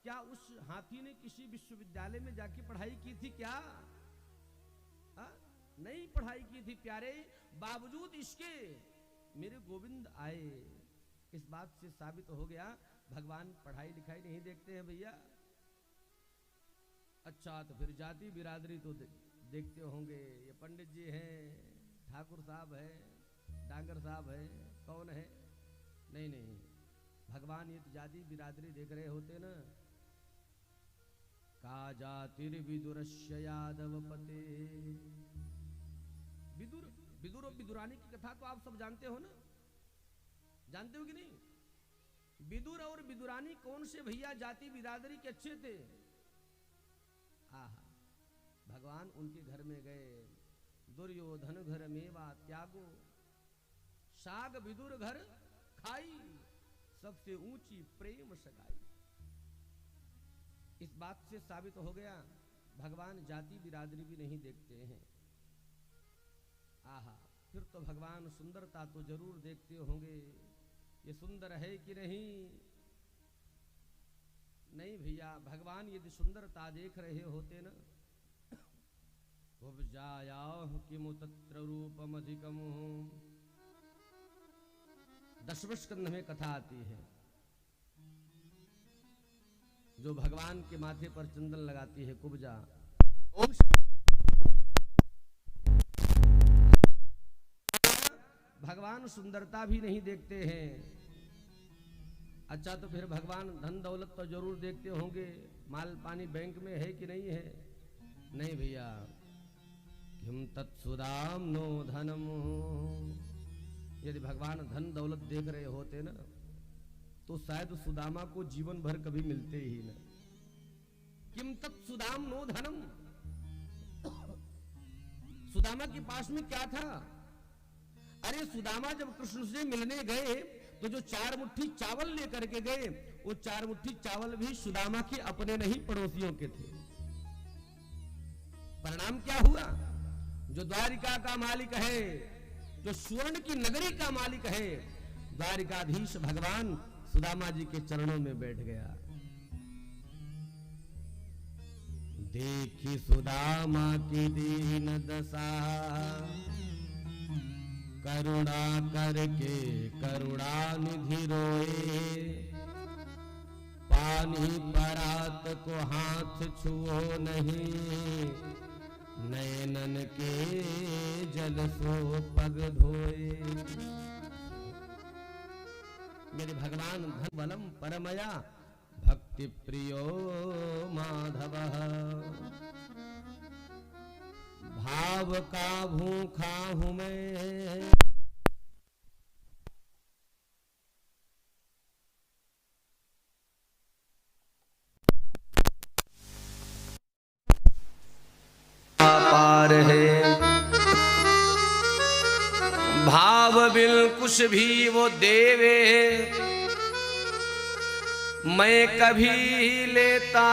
क्या उस हाथी ने किसी विश्वविद्यालय में जाके पढ़ाई की थी क्या? नहीं पढ़ाई की थी प्यारे, बावजूद इसके मेरे गोविंद आए। इस बात से साबित हो गया भगवान पढ़ाई लिखाई नहीं देखते हैं भैया। अच्छा तो फिर जाति बिरादरी तो देखते होंगे। ये पंडित जी हैं, ठाकुर साहब है, डांगर साहब है, कौन है? नहीं नहीं, भगवान ये तो जाति बिरादरी देख रहे होते ना। का जातिर्विदुरस्य यादव पते। विदुर विदुर और विदुरानी की कथा तो आप सब जानते हो ना, जानते हो कि नहीं? विदुर और विदुरानी कौन से भैया जाति बिरादरी के अच्छे थे? आहा, भगवान उनके घर में गए। दुर्योधन घर मेवा त्यागो, साग विदुर घर खाई, सबसे ऊंची प्रेम सगाई। इस बात से साबित हो गया भगवान जाति बिरादरी भी नहीं देखते हैं। आहा, फिर तो भगवान सुंदरता तो जरूर देखते होंगे। ये सुंदर है कि नहीं? नहीं भैया, भगवान यदि सुंदरता देख रहे होते ना, उपजायाह किमु तत्र रूपम अधिकम। 10वें स्कंध में कथा आती है, जो भगवान के माथे पर चंदन लगाती है कुब्जा। भगवान सुंदरता भी नहीं देखते हैं। अच्छा तो फिर भगवान धन दौलत तो जरूर देखते होंगे। माल पानी बैंक में है कि नहीं है? नहीं भैया। किम तत्सुदाम नो धनम। यदि भगवान धन दौलत देख रहे होते ना, तो शायद सुदामा को जीवन भर कभी मिलते ही ना। किम तत्सुदाम नो धनम। सुदामा के पास में क्या था? अरे सुदामा जब कृष्ण से मिलने गए तो जो 4 मुट्ठी चावल लेकर के गए, वो 4 मुट्ठी चावल भी सुदामा के अपने नहीं पड़ोसियों के थे। परिणाम क्या हुआ? जो द्वारिका का मालिक है, जो स्वर्ण की नगरी का मालिक है, द्वारिकाधीश भगवान सुदामा जी के चरणों में बैठ गया। देखी सुदामा की दीन दशा, करुणा करके करुणा निधि रोए। पानी परात को हाथ छुओ नहीं, नयनन के जल सो पग धोए। मेरे भगवान धन बलम परमया, भक्ति प्रियो माधव। भाव का भूखा हूं मैं, पार है। भाव बिल कुछ भी वो देवे, मैं कभी लेता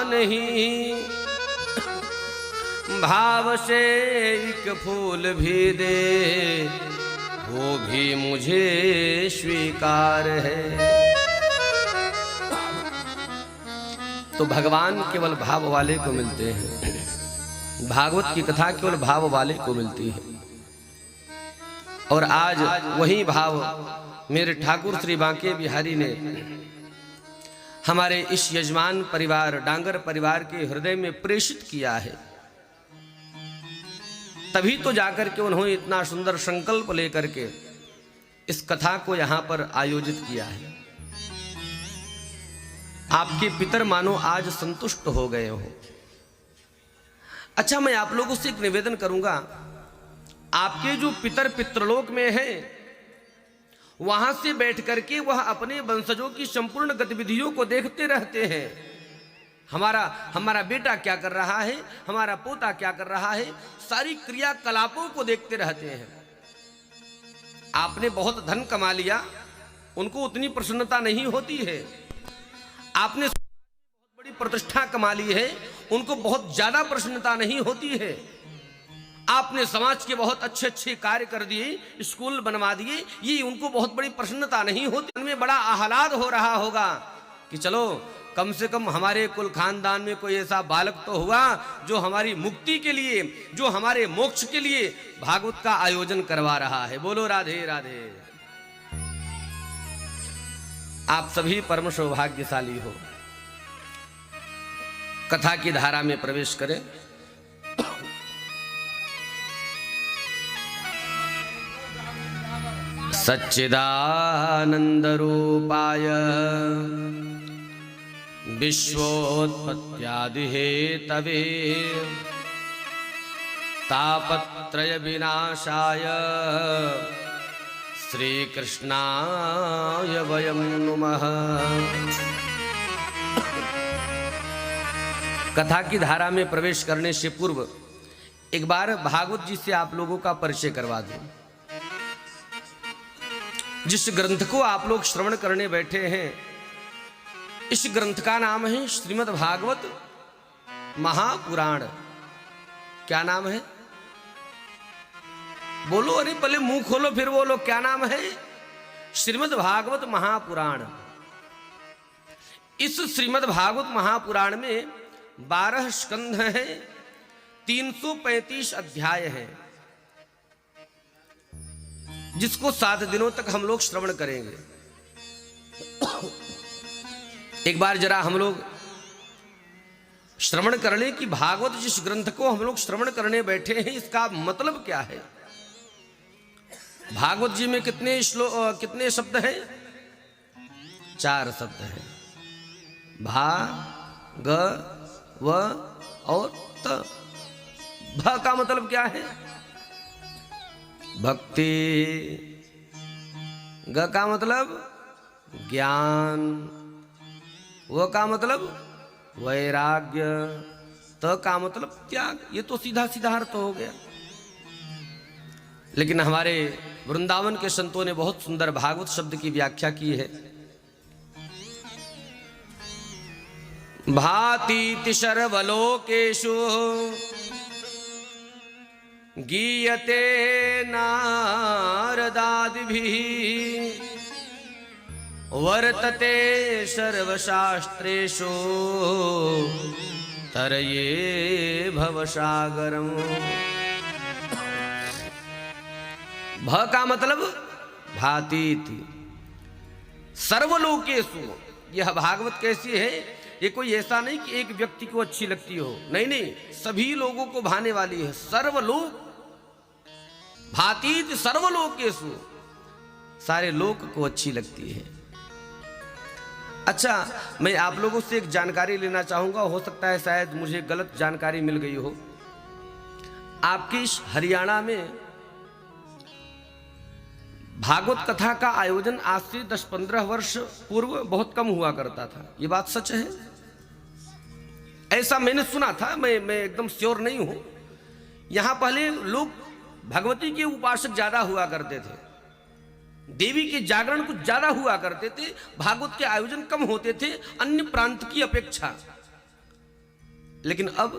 नहीं। भाव से एक फूल भी दे, वो भी मुझे स्वीकार है। तो भगवान केवल भाव वाले को मिलते हैं। भागवत की कथा केवल भाव वाले को मिलती है। और आज वही भाव मेरे ठाकुर श्री बांके बिहारी ने हमारे इस यजमान परिवार डांगर परिवार के हृदय में प्रेषित किया है। तभी तो जाकर के उन्होंने इतना सुंदर संकल्प लेकर के इस कथा को यहां पर आयोजित किया है। आपके पितर मानो आज संतुष्ट हो गए हो। अच्छा, मैं आप लोगों से एक निवेदन करूंगा। आपके जो पितर पितृलोक में हैं, वहां से बैठ करके वह अपने वंशजों की संपूर्ण गतिविधियों को देखते रहते हैं। हमारा बेटा क्या कर रहा है, हमारा पोता क्या कर रहा है, सारी क्रियाकलापों को देखते रहते हैं। आपने बहुत धन कमा लिया, उनको उतनी प्रसन्नता नहीं होती है। आपने बहुत बड़ी प्रतिष्ठा कमा ली है, उनको बहुत ज्यादा प्रसन्नता नहीं होती है। आपने समाज के बहुत अच्छे अच्छे कार्य कर दिए, स्कूल बनवा दिए, ये उनको बहुत बड़ी प्रसन्नता नहीं होती। उनमें बड़ा आह्लाद हो रहा होगा कि चलो कम से कम हमारे कुल खानदान में कोई ऐसा बालक तो हुआ जो हमारी मुक्ति के लिए, जो हमारे मोक्ष के लिए भागवत का आयोजन करवा रहा है। बोलो राधे राधे। आप सभी परम सौभाग्यशाली हो। कथा की धारा में प्रवेश करें। सच्चिदानंद रूपाय विश्वोत्पत्त्यादि हेतवे तापत्रय विनाशाय श्री कृष्णाय वयं नुमः। कथा की धारा में प्रवेश करने से पूर्व एक बार भागवत जी से आप लोगों का परिचय करवा दूं। जिस ग्रंथ को आप लोग श्रवण करने बैठे हैं, इस ग्रंथ का नाम है श्रीमद् भागवत महापुराण। क्या नाम है? बोलो, अरे पहले मुंह खोलो फिर बोलो, क्या नाम है? श्रीमद् भागवत महापुराण। इस श्रीमद् भागवत महापुराण में 12 स्कंध हैं, 335 अध्याय हैं, जिसको 7 दिनों तक हम लोग श्रवण करेंगे। एक बार जरा हम लोग श्रवण कर लें कि भागवत जिस ग्रंथ को हम लोग श्रवण करने बैठे हैं, इसका मतलब क्या है। भागवत जी में कितने शब्द हैं? 4 शब्द हैं। भा, ग, व और त। भ का मतलब क्या है? भक्ति। ग का मतलब ज्ञान। व का मतलब वैराग्य। त का मतलब त्याग। ये तो सीधा सीधा अर्थ हो गया। लेकिन हमारे वृंदावन के संतों ने बहुत सुंदर भागवत शब्द की व्याख्या की है। भातीति सर्वलोकेषु गीयते नारदादिभिः वर्तते सर्वशास्त्रेषु तरये भवसागरम्। भ का मतलब भातीति सर्वलोकेषु। यह भागवत कैसी है? ये कोई ऐसा नहीं कि एक व्यक्ति को अच्छी लगती हो, नहीं नहीं, सभी लोगों को भाने वाली है। सर्वलोक, भातीत सर्वलोकेषु, सारे लोक को अच्छी लगती है। अच्छा, मैं आप लोगों से एक जानकारी लेना चाहूंगा। हो सकता है शायद मुझे गलत जानकारी मिल गई हो। आपके इस हरियाणा में भागवत कथा का आयोजन आज से 10-15 वर्ष पूर्व बहुत कम हुआ करता था। ये बात सच है? ऐसा मैंने सुना था, मैं एकदम श्योर नहीं हूं। यहां पहले लोग भगवती के उपासक ज्यादा हुआ करते थे, देवी के जागरण कुछ ज्यादा हुआ करते थे, भागवत के आयोजन कम होते थे अन्य प्रांत की अपेक्षा। लेकिन अब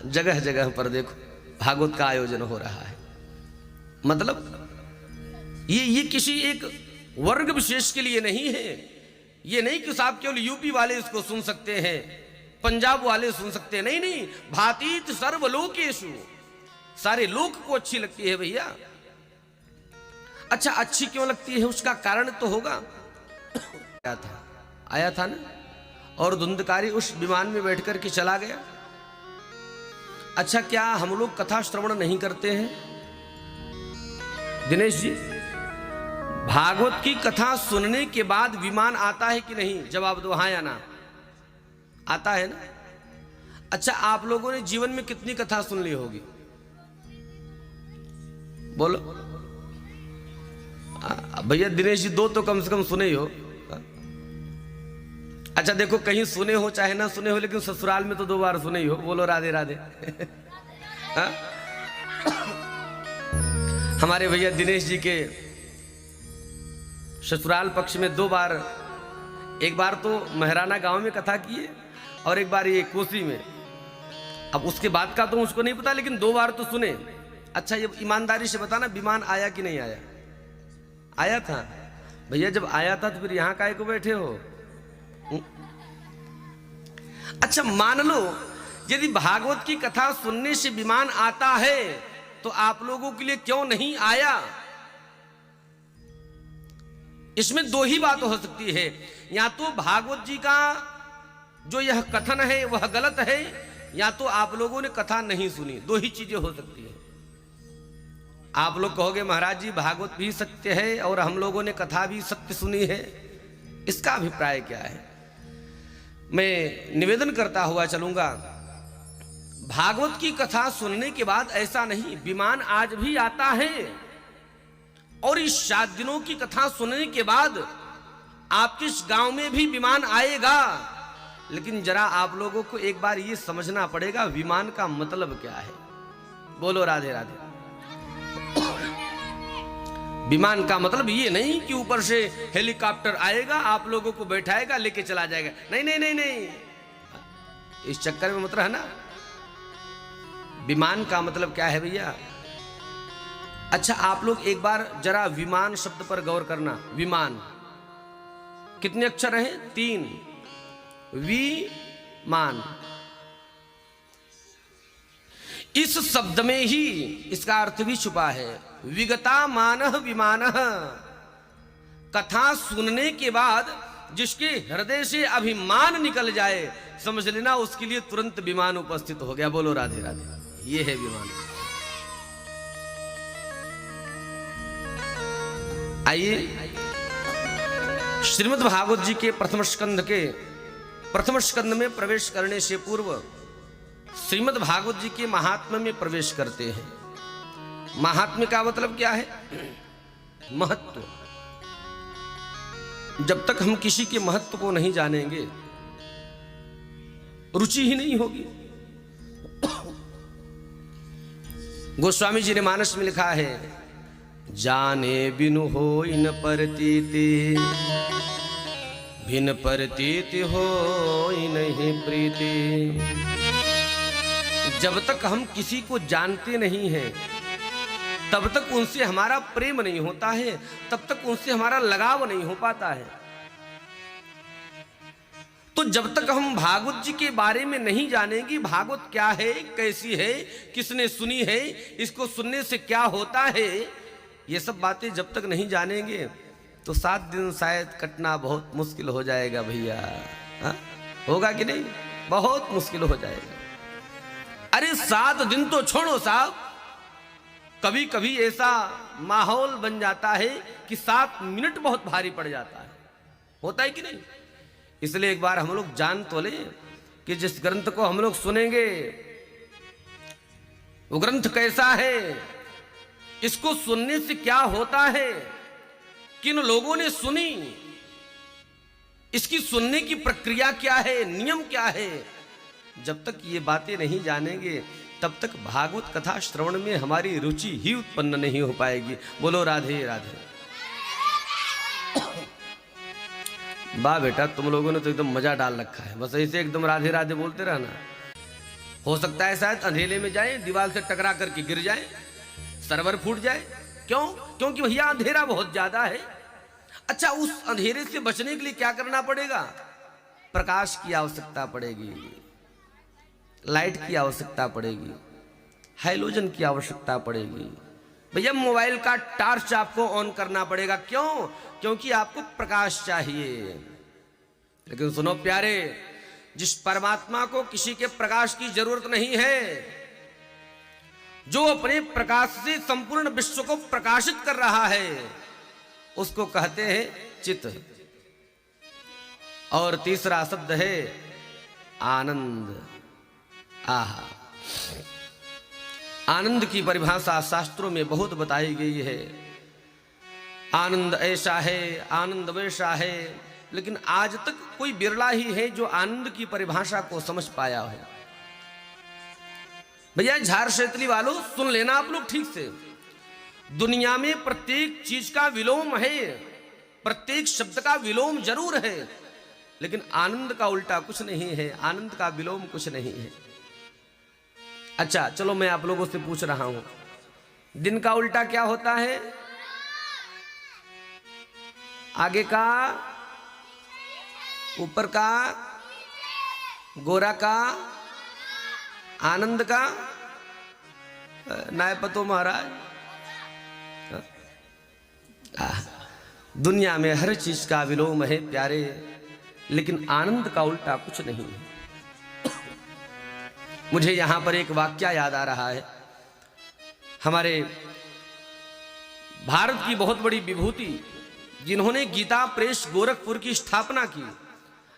जगह जगह पर देखो भागवत का आयोजन हो रहा है। मतलब ये किसी एक वर्ग विशेष के लिए नहीं है। ये नहीं कि साहब केवल यूपी वाले इसको सुन सकते हैं, पंजाब वाले सुन सकते हैं। नहीं नहीं, भातीत सर्वलोकेषु, सारे लोक को अच्छी लगती है भैया। अच्छा, अच्छी क्यों लगती है? उसका कारण तो होगा। आया था ना, और धुंधकारी उस विमान में बैठकर के चला गया। अच्छा, क्या हम लोग कथा श्रवण नहीं करते हैं? दिनेश जी, भागवत की कथा सुनने के बाद विमान आता है कि नहीं? जवाब दो, हाँ या ना। आता है ना? अच्छा, आप लोगों ने जीवन में कितनी कथा सुन ली होगी? बोलो भैया। दिनेश जी, 2 तो कम से कम सुने ही हो। अच्छा देखो, कहीं सुने हो चाहे ना सुने हो, लेकिन ससुराल में तो 2 बार सुने ही हो। बोलो राधे राधे। हमारे भैया दिनेश जी के ससुराल पक्ष में 2 बार, एक बार तो महराना गांव में कथा की है और एक बार ये कोसी में। अब उसके बाद का तो मुझको नहीं पता, लेकिन 2 बार तो सुने। अच्छा, ये ईमानदारी से बताना, विमान आया कि नहीं आया? आया था भैया। जब आया था तो फिर यहाँ काहे को बैठे हो? अच्छा मान लो यदि भागवत की कथा सुनने से विमान आता है तो आप लोगों के लिए क्यों नहीं आया? इसमें दो ही बात हो सकती है, या तो भागवत जी का जो यह कथन है वह गलत है, या तो आप लोगों ने कथा नहीं सुनी। दो ही चीजें हो सकती है। आप लोग कहोगे महाराज जी भागवत भी सत्य है और हम लोगों ने कथा भी सत्य सुनी है, इसका अभिप्राय क्या है? मैं निवेदन करता हुआ चलूंगा, भागवत की कथा सुनने के बाद ऐसा नहीं, विमान आज भी आता है और इस 7 दिनों की कथा सुनने के बाद आपके इस गांव में भी विमान आएगा। लेकिन जरा आप लोगों को एक बार ये समझना पड़ेगा विमान का मतलब क्या है। बोलो राधे राधे। विमान का मतलब ये नहीं कि ऊपर से हेलीकॉप्टर आएगा, आप लोगों को बैठाएगा, लेके चला जाएगा। नहीं नहीं नहीं नहीं, इस चक्कर में मत रहना। विमान का मतलब क्या है भैया? अच्छा आप लोग एक बार जरा विमान शब्द पर गौर करना। विमान कितने अक्षर हैं? 3। विमान। इस शब्द में ही इसका अर्थ भी छुपा है। विगता मानः विमानः। कथा सुनने के बाद जिसके हृदय से अभिमान निकल जाए, समझ लेना उसके लिए तुरंत विमान उपस्थित हो गया। बोलो राधे राधे। ये है विमान। आइए श्रीमद् भागवत जी के प्रथम स्कंद में प्रवेश करने से पूर्व श्रीमद् भागवत जी के महात्म्य में प्रवेश करते हैं। महात्म्य का मतलब क्या है? महत्व। जब तक हम किसी के महत्व को नहीं जानेंगे रुचि ही नहीं होगी। गोस्वामी जी ने मानस में लिखा है, जाने बिनु होई न परतीति, बिन परतीति होई नहीं प्रीति। जब तक हम किसी को जानते नहीं हैं तब तक उनसे हमारा प्रेम नहीं होता है, तब तक उनसे हमारा लगाव नहीं हो पाता है। तो जब तक हम भागवत जी के बारे में नहीं जानेंगे, भागवत क्या है, कैसी है, किसने सुनी है, इसको सुनने से क्या होता है, ये सब बातें जब तक नहीं जानेंगे तो 7 दिन शायद कटना बहुत मुश्किल हो जाएगा भैया। होगा कि नहीं? बहुत मुश्किल हो जाएगा। अरे 7 दिन तो छोड़ो साहब, कभी कभी ऐसा माहौल बन जाता है कि 7 मिनट बहुत भारी पड़ जाता है। होता है कि नहीं? इसलिए एक बार हम लोग जान तो लें कि जिस ग्रंथ को हम लोग सुनेंगे वो ग्रंथ कैसा है, इसको सुनने से क्या होता है, किन लोगों ने सुनी, इसकी सुनने की प्रक्रिया क्या है, नियम क्या है। जब तक ये बातें नहीं जानेंगे तब तक भागवत कथा श्रवण में हमारी रुचि ही उत्पन्न नहीं हो पाएगी। बोलो राधे राधे। वाह बेटा, तुम लोगों ने तो एकदम मजा डाल रखा है। बस ऐसे एकदम राधे राधे बोलते रहना। हो सकता है शायद अंधेरे में जाए, दीवार से टकरा करके गिर जाए, सर्वर फूट जाए। क्यों? क्योंकि भैया अंधेरा बहुत ज्यादा है। अच्छा, उस अंधेरे से बचने के लिए क्या करना पड़ेगा? प्रकाश की आवश्यकता पड़ेगी, लाइट की आवश्यकता पड़ेगी, हाइलोजन की आवश्यकता पड़ेगी। भैया मोबाइल का टार्च आपको ऑन करना पड़ेगा। क्यों? क्योंकि आपको प्रकाश चाहिए। लेकिन सुनो प्यारे, जिस परमात्मा को किसी के प्रकाश की जरूरत नहीं है, जो अपने प्रकाश से संपूर्ण विश्व को प्रकाशित कर रहा है, उसको कहते हैं चित। और तीसरा शब्द है आनंद। आहा, आनंद की परिभाषा शास्त्रों में बहुत बताई गई है। आनंद ऐसा है, आनंद वैसा है, लेकिन आज तक कोई बिरला ही है जो आनंद की परिभाषा को समझ पाया है। भैया झार क्षेत्री वालों, सुन लेना आप लोग ठीक से। दुनिया में प्रत्येक चीज का विलोम है, प्रत्येक शब्द का विलोम जरूर है, लेकिन आनंद का उल्टा कुछ नहीं है, आनंद का विलोम कुछ नहीं है। अच्छा चलो, मैं आप लोगों से पूछ रहा हूं, दिन का उल्टा क्या होता है? आगे का ऊपर का, गोरा का, आनंद का, नाय पतो महाराज। दुनिया में हर चीज का विलोम है प्यारे, लेकिन आनंद का उल्टा कुछ नहीं है। मुझे यहां पर एक वाक्य याद आ रहा है। हमारे भारत की बहुत बड़ी विभूति, जिन्होंने गीता प्रेस गोरखपुर की स्थापना की,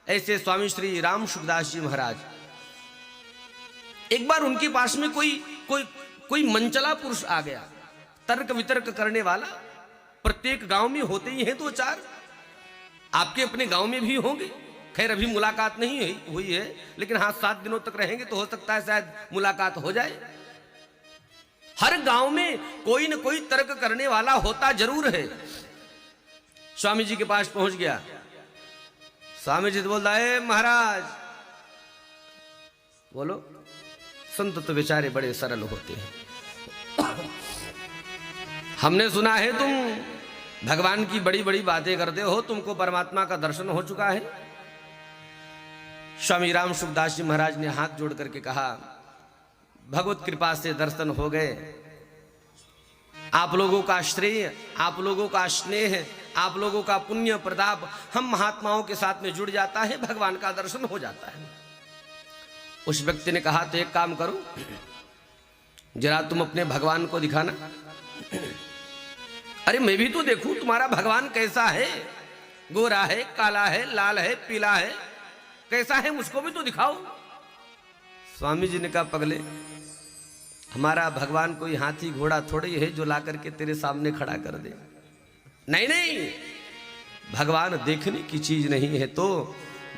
ऐसे स्वामी श्री राम सुखदास जी महाराज, एक बार उनके पास में कोई मंचला पुरुष आ गया, तर्क वितर्क करने वाला। प्रत्येक गांव में होते ही हैं दो चार, आपके अपने गांव में भी होंगे। खैर अभी मुलाकात नहीं हुई है, लेकिन हाँ 7 दिनों तक रहेंगे तो हो सकता है शायद मुलाकात हो जाए। हर गांव में कोई न कोई तर्क करने वाला होता जरूर है। स्वामी जी के पास पहुंच गया। स्वामी जी तो बोलता है महाराज बोलो। संत तो बेचारे बड़े सरल होते हैं। हमने सुना है तुम भगवान की बड़ी बड़ी बातें करते हो, तुमको परमात्मा का दर्शन हो चुका है। स्वामी राम सुखदास जी महाराज ने हाथ जोड़ करके कहा, भगवत कृपा से दर्शन हो गए। आप लोगों का श्रेय, आप लोगों का स्नेह, आप लोगों का पुण्य प्रताप हम महात्माओं के साथ में जुड़ जाता है, भगवान का दर्शन हो जाता है। उस व्यक्ति ने कहा, तो एक काम करो, जरा तुम अपने भगवान को दिखाना। अरे मैं भी तो देखूं तुम्हारा भगवान कैसा है, गोरा है, काला है, लाल है, पीला है, कैसा है, मुझको भी तो दिखाओ। स्वामी जी ने कहा, पगले हमारा भगवान कोई हाथी घोड़ा थोड़ी है जो ला करके तेरे सामने खड़ा कर दे। नहीं नहीं, भगवान देखने की चीज नहीं है। तो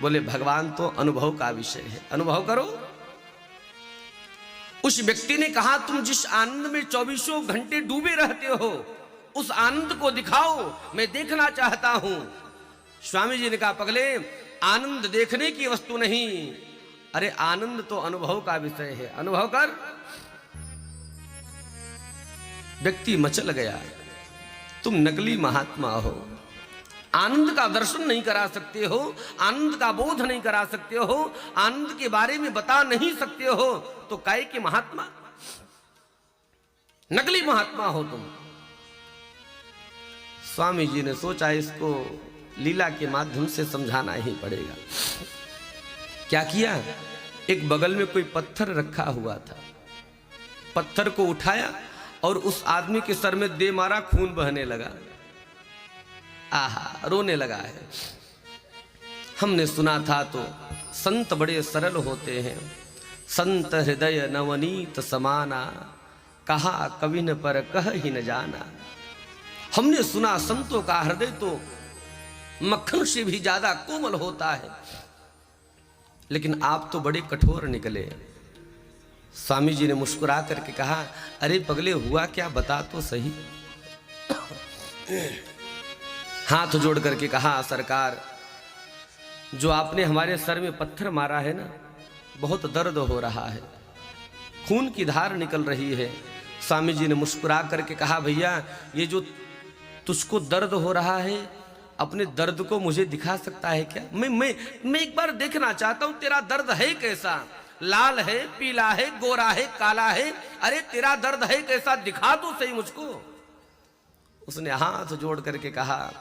बोले भगवान तो अनुभव का विषय है, अनुभव करो। उस व्यक्ति ने कहा, तुम जिस आनंद में 24 घंटे डूबे रहते हो, उस आनंद को दिखाओ, मैं देखना चाहता हूं। स्वामी जी ने कहा, पगले आनंद देखने की वस्तु नहीं, अरे आनंद तो अनुभव का विषय है, अनुभव कर। व्यक्ति मचल गया, तुम नकली महात्मा हो, आनंद का दर्शन नहीं करा सकते हो, आनंद का बोध नहीं करा सकते हो, आनंद के बारे में बता नहीं सकते हो, तो काय के महात्मा, नकली महात्मा हो तुम। स्वामी जी ने सोचा इसको लीला के माध्यम से समझाना ही पड़ेगा। क्या किया, एक बगल में कोई पत्थर रखा हुआ था, पत्थर को उठाया और उस आदमी के सर में दे मारा, खून बहने लगा। आहा, रोने लगा है। हमने सुना था तो संत बड़े सरल होते हैं। संत हृदय नवनीत समाना, कहा कवि न पर कह ही न जाना। हमने सुना संतों का हृदय तो मक्खन से भी ज्यादा कोमल होता है, लेकिन आप तो बड़े कठोर निकले। स्वामी जी ने मुस्कुरा करके कहा, अरे पगले हुआ क्या, बता तो सही। हाथ जोड़ करके कहा, सरकार जो आपने हमारे सर में पत्थर मारा है ना, बहुत दर्द हो रहा है, खून की धार निकल रही है। स्वामी जी ने मुस्कुरा करके कहा, भैया ये जो तुझको दर्द हो रहा है, अपने दर्द को मुझे दिखा सकता है क्या? मैं एक बार देखना चाहता हूं तेरा दर्द है कैसा, लाल है, पीला है, गोरा है, काला है, अरे तेरा दर्द है कैसा, दिखा तो सही मुझको। उसने हाथ जोड़ करके कहा,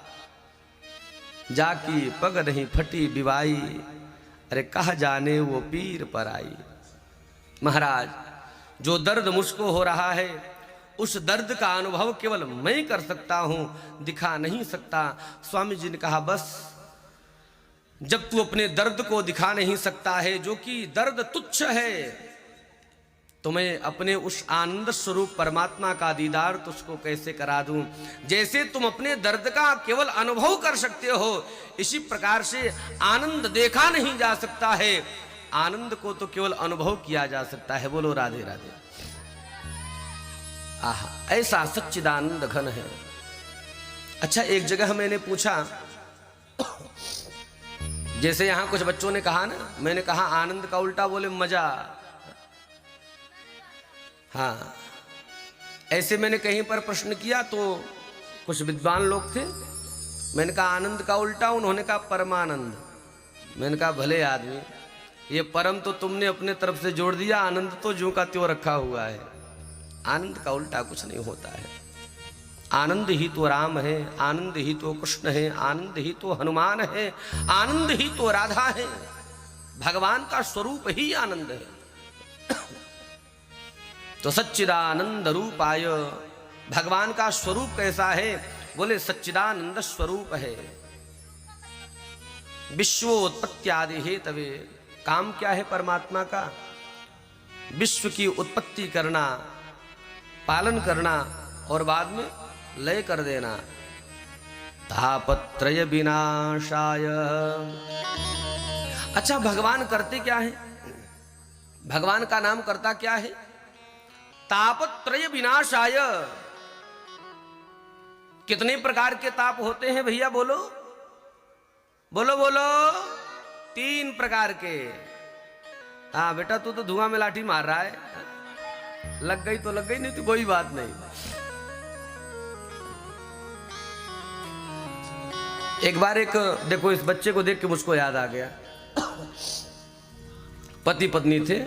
जाकी पग नहीं फटी बिवाई, अरे कहा जाने वो पीर पर आई। महाराज जो दर्द मुझको हो रहा है, उस दर्द का अनुभव केवल मैं कर सकता हूं, दिखा नहीं सकता। स्वामी जी ने कहा, बस जब तू अपने दर्द को दिखा नहीं सकता है, जो कि दर्द तुच्छ है, तो मैं अपने उस आनंद स्वरूप परमात्मा का दीदार तुझको कैसे करा दूं। जैसे तुम अपने दर्द का केवल अनुभव कर सकते हो, इसी प्रकार से आनंद देखा नहीं जा सकता है, आनंद को तो केवल अनुभव किया जा सकता है। बोलो राधे राधे। आहा, ऐसा सच्चिदानंद घन है। अच्छा, एक जगह मैंने पूछा, जैसे यहां कुछ बच्चों ने कहा ना, मैंने कहा आनंद का उल्टा बोले मजा। हाँ, ऐसे मैंने कहीं पर प्रश्न किया तो कुछ विद्वान लोग थे, मैंने कहा आनंद का उल्टा, उन्होंने कहा परमानंद। मैंने कहा भले आदमी, ये परम तो तुमने अपने तरफ से जोड़ दिया, आनंद तो ज्यों का त्यों रखा हुआ है। आनंद का उल्टा कुछ नहीं होता है। आनंद ही तो राम है, आनंद ही तो कृष्ण है, आनंद ही तो हनुमान है, आनंद ही तो राधा है। भगवान का स्वरूप ही आनंद है। तो सच्चिदानंद रूपाय, भगवान का स्वरूप कैसा है? बोले सच्चिदानंद स्वरूप है। विश्वोत्पत्त्यादि हेतवे, काम क्या है परमात्मा का? विश्व की उत्पत्ति करना, पालन करना और बाद में लय कर देना। तापत्रय विनाशाय। अच्छा, भगवान करते क्या है? भगवान का नाम करता क्या है? तापत्रय विनाशाय। कितने प्रकार के ताप होते हैं भैया? बोलो बोलो बोलो। 3 प्रकार के। हाँ बेटा, तू तो धुआं में लाठी मार रहा है। लग गई तो लग गई, नहीं तो कोई बात नहीं। एक बार देखो, इस बच्चे को देख के मुझको याद आ गया। पति पत्नी थे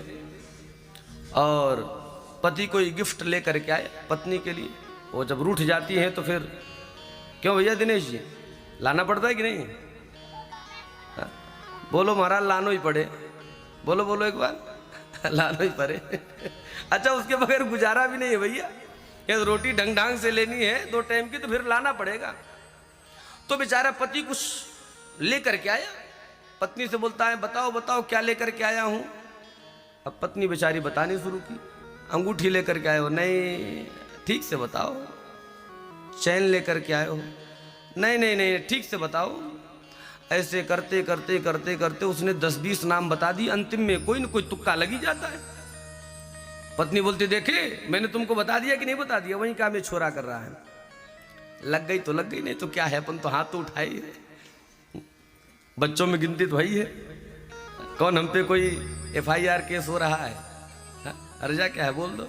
और पति कोई गिफ्ट लेकर के आए पत्नी के लिए। वो जब रूठ जाती है तो फिर, क्यों भैया दिनेश जी, लाना पड़ता है कि नहीं? हा? बोलो महाराज, लानो ही पड़े। बोलो बोलो एक बार, लानो ही पड़े। अच्छा, उसके बगैर गुजारा भी नहीं है भैया। ये रोटी ढंग ढंग से लेनी है 2 टाइम की, तो फिर लाना पड़ेगा। तो बेचारा पति कुछ लेकर के आया। पत्नी से बोलता है, बताओ बताओ क्या लेकर के आया हूं। अब पत्नी बेचारी बतानी शुरू की। अंगूठी लेकर के आए हो? नहीं। ठीक से बताओ। चैन लेकर के आए हो? नहीं नहीं नहीं, ठीक से बताओ। ऐसे करते करते करते करते उसने 10-20 नाम बता दिए। अंतिम में कोई न कोई तुक्का लग ही जाता है। पत्नी बोलती, देखे मैंने तुमको बता दिया कि नहीं बता दिया? वहीं काम ये छोरा कर रहा है। लग गई तो लग गई, नहीं तो क्या है, अपन तो हाथ तो उठाए ही है। बच्चों में गिनती तो वही है। कौन हम पे कोई FIR केस हो रहा है? अर्जा क्या है, बोल दो।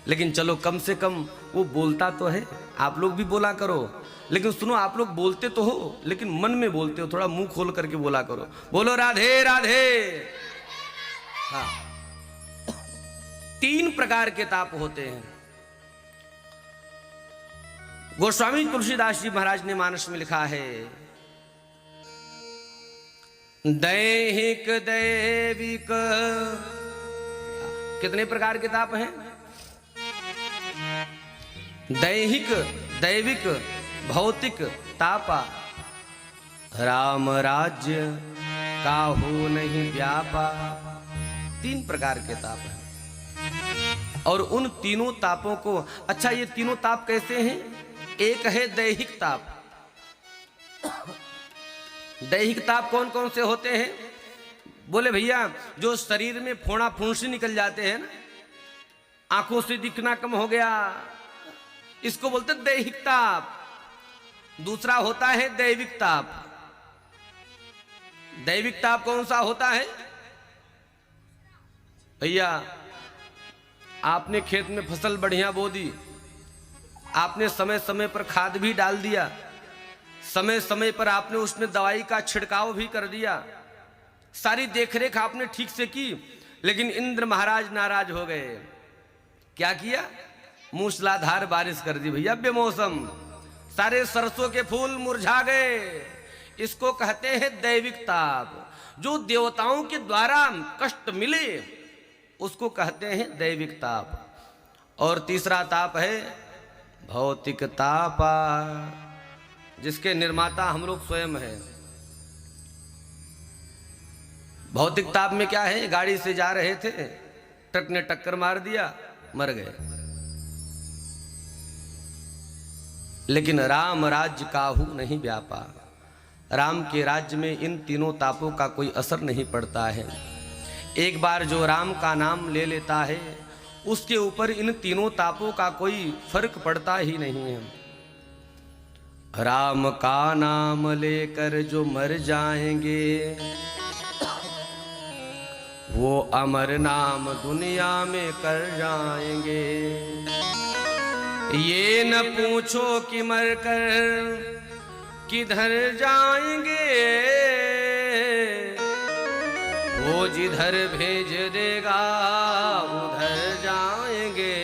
लेकिन चलो, कम से कम वो बोलता तो है। आप लोग भी बोला करो। लेकिन सुनो, आप लोग बोलते तो हो, लेकिन मन में बोलते हो। थोड़ा मुंह खोल करके बोला करो। बोलो राधे राधे। हाँ, 3 प्रकार के ताप होते हैं। गोस्वामी तुलसीदास जी महाराज ने मानस में लिखा है, दैहिक दैविक। कितने प्रकार के ताप हैं? दैहिक दैविक भौतिक तापा, राम राज्य काहू नहीं व्यापा। 3 प्रकार के ताप हैं। और उन तीनों तापों को, अच्छा ये तीनों ताप कैसे हैं? एक है दैहिक ताप। दैहिक ताप कौन कौन से होते हैं? बोले भैया, जो शरीर में फोड़ा फुंसी निकल जाते हैं ना, आंखों से दिखना कम हो गया, इसको बोलते दैहिक ताप। दूसरा होता है दैविक ताप। दैविक ताप कौन सा होता है? भैया, आपने खेत में फसल बढ़िया बो दी, आपने समय समय पर खाद भी डाल दिया, समय समय पर आपने उसमें दवाई का छिड़काव भी कर दिया, सारी देखरेख आपने ठीक से की, लेकिन इंद्र महाराज नाराज हो गए। क्या किया? मूसलाधार बारिश कर दी भैया बेमौसम। सारे सरसों के फूल मुरझा गए। इसको कहते हैं दैविक ताप। जो देवताओं के द्वारा कष्ट मिले उसको कहते हैं दैविक ताप। और तीसरा ताप है भौतिक तापा, जिसके निर्माता हम लोग स्वयं हैं। भौतिक ताप में क्या है? गाड़ी से जा रहे थे, ट्रक ने टक्कर मार दिया, मर गए। लेकिन राम राज्य काहू नहीं व्यापा। राम के राज्य में इन तीनों तापों का कोई असर नहीं पड़ता है। एक बार जो राम का नाम ले लेता है उसके ऊपर इन तीनों तापों का कोई फर्क पड़ता ही नहीं है। राम का नाम लेकर जो मर जाएंगे वो अमर नाम दुनिया में कर जाएंगे। ये न पूछो कि मर कर किधर जाएंगे, वो जिधर भेज देगा उधर जाएंगे।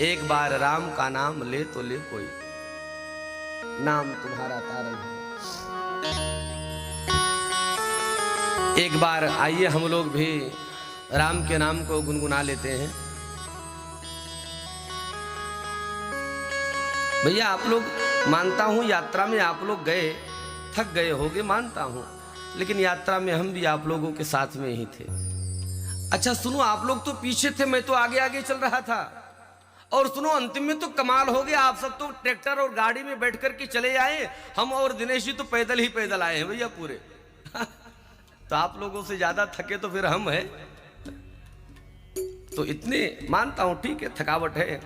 एक बार राम का नाम ले तो ले कोई, नाम तुम्हारा तारण है। एक बार आइए हम लोग भी राम के नाम को गुनगुना लेते हैं। भैया आप लोग, मानता हूं यात्रा में आप लोग गए, थक गए होगे, मानता हूं, लेकिन यात्रा में हम भी आप लोगों के साथ में ही थे। अच्छा सुनो, आप लोग तो पीछे थे, मैं तो आगे आगे चल रहा था। और सुनो, अंतिम में तो कमाल हो गया, आप सब तो ट्रैक्टर और गाड़ी में बैठ करके चले आए, हम और दिनेश जी तो पैदल ही पैदल आए हैं भैया पूरे। तो आप लोगों से ज्यादा थके तो फिर हम हैं। तो इतने मानता हूं, ठीक है थकावट है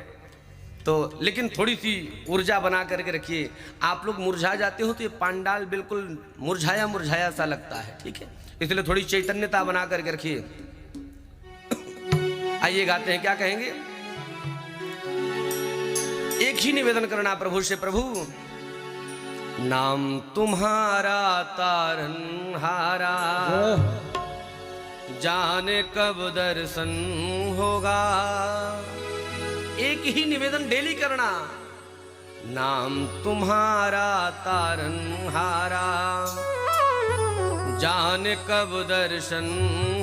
तो, लेकिन थोड़ी सी ऊर्जा बना करके रखिए। आप लोग मुरझा जाते हो तो ये पांडाल बिल्कुल मुरझाया मुरझाया सा लगता है, ठीक है, इसलिए थोड़ी चैतन्यता बना करके रखिए। आइए गाते हैं, क्या कहेंगे। एक ही निवेदन करना प्रभु से, प्रभु नाम तुम्हारा तारनहारा, जाने कब दर्शन होगा। एक ही निवेदन डेली करना, नाम तुम्हारा तारनहारा, जाने कब दर्शन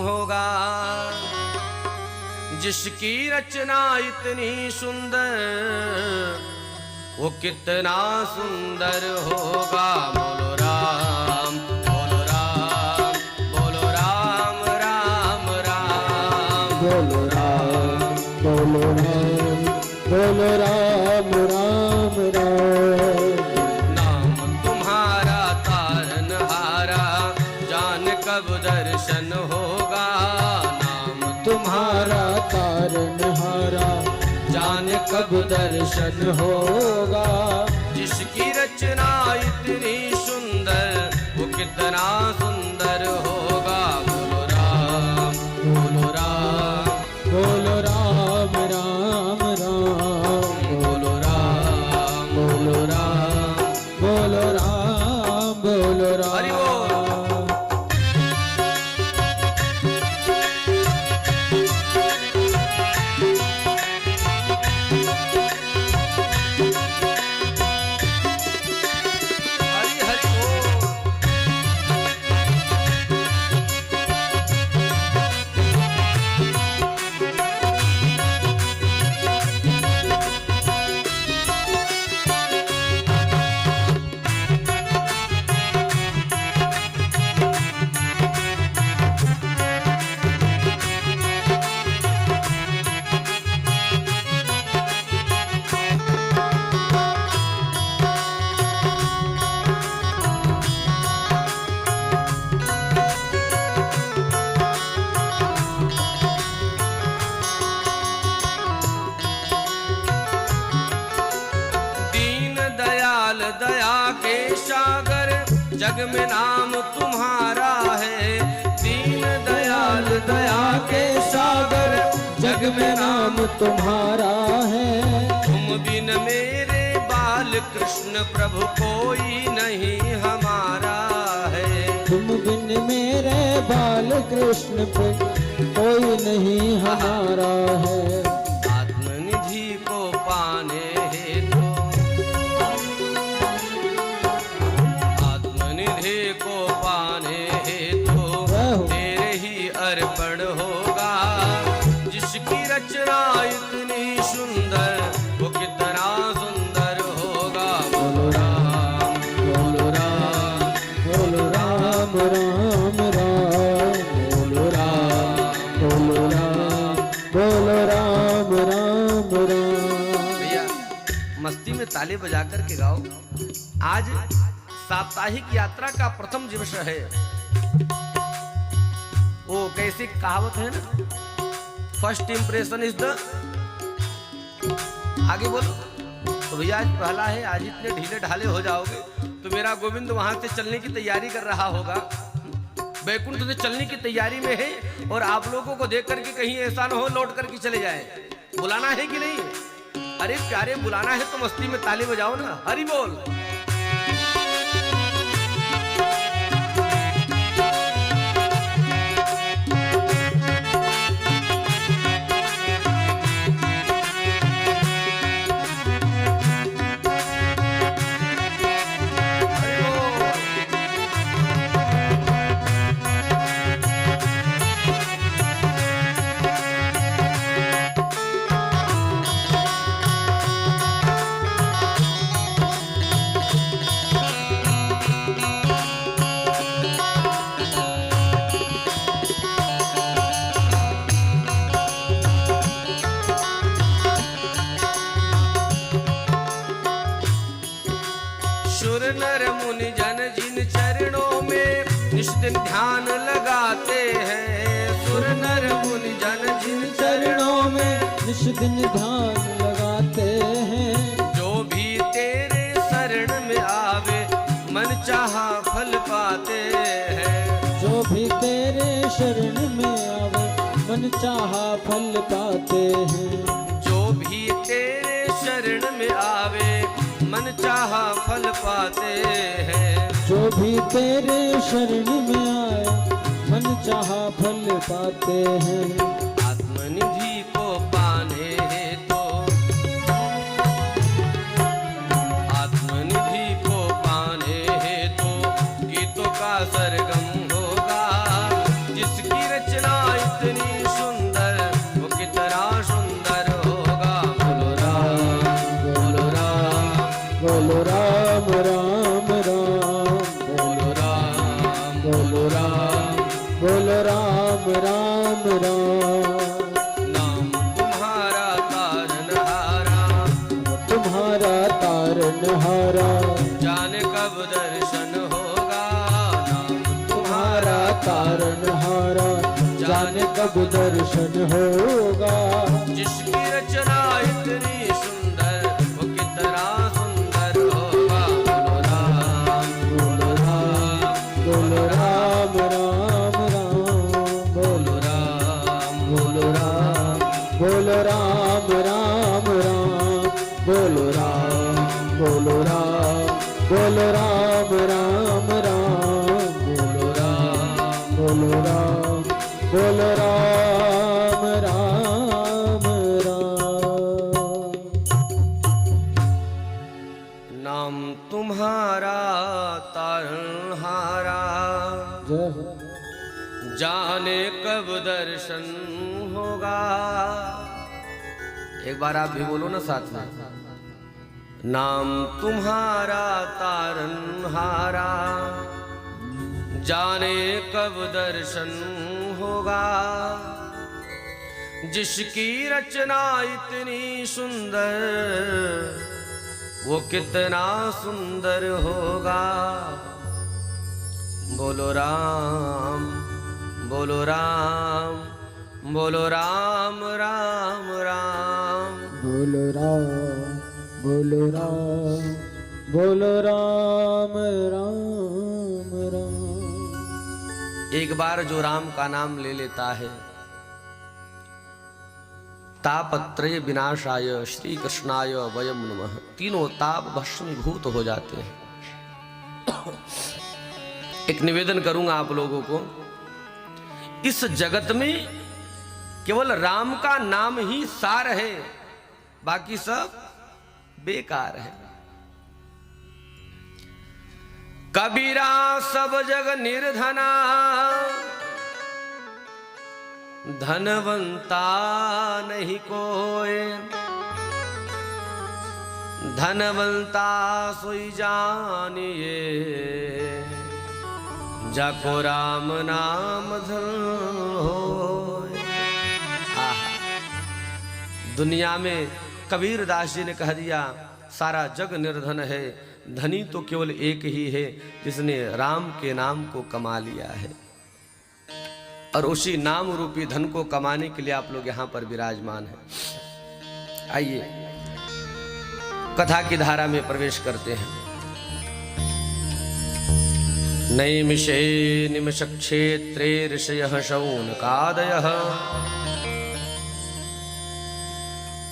होगा। जिसकी रचना इतनी सुंदर, वो कितना सुंदर होगा। बोलो राम, बोलो राम, बोलो राम, राम राम, बोलो राम, बोलो राम, बोलो राम, राम राम। नाम तुम्हारा तारनहारा, जान कब दर्शन होगा। नाम तुम्हारा तारनहारा, जान कब दर्शन होगा। जिसकी रचना इतनी सुंदर, वो कितना सुंदर होगा। बोलो राम, बोलो राम, बोलो राम, राम राम, बोलो राम, बोलो राम, बोलो राम, बोलो हरि बोल। राम। हरि हरि बोल। दीन दयाल दया के सागर, जग में नाम तुम्हारा है। दीन दयाल दया के सागर, जग में नाम तुम्हारा है। तुम बिन मेरे बाल कृष्ण प्रभु कोई नहीं हमारा है। तुम बिन मेरे बाल कृष्ण पे कोई नहीं हमारा है। आत्मनिधि को पाने हेतु, आत्मनिधि को पाने हेतु तेरे ही अर्पण होगा। जिसकी रचना इतनी सुंदर, वो कितना सुंदर होगा। बोलो राम, बोलो राम, बोलो राम, राम राम, बोलो राम, बोलो राम, बोलो राम, राम राम। भैया मस्ती में ताली बजा कर के गाओ। आज साप्ताहिक यात्रा का प्रथम दिवस है। वो कैसी कहावत है ना, फर्स्ट इंप्रेशन इज द, आगे बोलो। तो भैया आज पहला है, आज इतने ढीले ढाले हो जाओगे तो मेरा गोविंद वहां से चलने की तैयारी कर रहा होगा, बैकुंठ से चलने की तैयारी में है, और आप लोगों को देख करके कहीं ऐसा ना हो लौट करके चले जाए। बुलाना है कि नहीं? अरे प्यारे बुलाना है तो मस्ती में ताली बजाओ ना, हरि बोल। दिन ध्यान लगाते हैं सुर नर मुनि जन जिन चरणों में निश दिन ध्यान लगाते हैं। जो भी तेरे शरण में आवे मन चाहा फल पाते हैं। जो भी तेरे शरण में आवे मन चाहा फल पाते हैं। जो भी तेरे शरण में आवे मन चाहा फल पाते हैं। जो भी तेरे शरण में आए मन चाहा फल पाते हैं। आत्मनिधि को पाने हेतु आत्मनिधि को पाने हेतु गीतों का सरगम होगा। जिसकी रचना इतनी सुंदर वो कितना सुंदर होगा। बोलो राम बोलो राम बोलो राम राम राम बोलो राम बोलो राम बोलो राम राम राम। नाम तुम्हारा तारनहारा तुम्हारा तारनहारा जाने कब दर्शन होगा। नाम तुम्हारा तारनहारा जाने कब दर्शन होगा। जिसकी रचना इतनी सुंदर वो कितना सुंदर होगा। बोलो राम बोलो राम बोलो राम राम बोलो राम राम बोलो राम बोलो राम बोलो राम राम राम बोलो राम बोलो राम बोलो राम बोलो राम राम। नाम तुम्हारा तारनहारा जय हो। जाने कब दर्शन होगा। एक बार आप भी बोलो ना साथ में। नाम तुम्हारा तारनहारा जाने कब दर्शन होगा। जिसकी रचना इतनी सुंदर वो कितना सुंदर होगा। बोलो राम बोलो राम बोलो राम राम राम बोलो राम बोलो राम बोलो राम राम राम। एक बार जो राम का नाम ले लेता है तापत्रय विनाशाय श्री कृष्णाय वयम नमः तीनों ताप भस्मीभूत हो जाते हैं। एक निवेदन करूंगा आप लोगों को, इस जगत में केवल राम का नाम ही सार है, बाकी सब बेकार है। कबीरा सब जग निर्धना धनवंता नहीं कोई। धनवंता सोई जानिए जाको राम नाम धन होए। दुनिया में कबीर दास जी ने कह दिया सारा जग निर्धन है, धनी तो केवल एक ही है जिसने राम के नाम को कमा लिया है। और उसी नाम रूपी धन को कमाने के लिए आप लोग यहाँ पर विराजमान हैं। आइए कथा की धारा में प्रवेश करते हैं। नैमिषे निमिष क्षेत्रे ऋषयः शौनकादयः।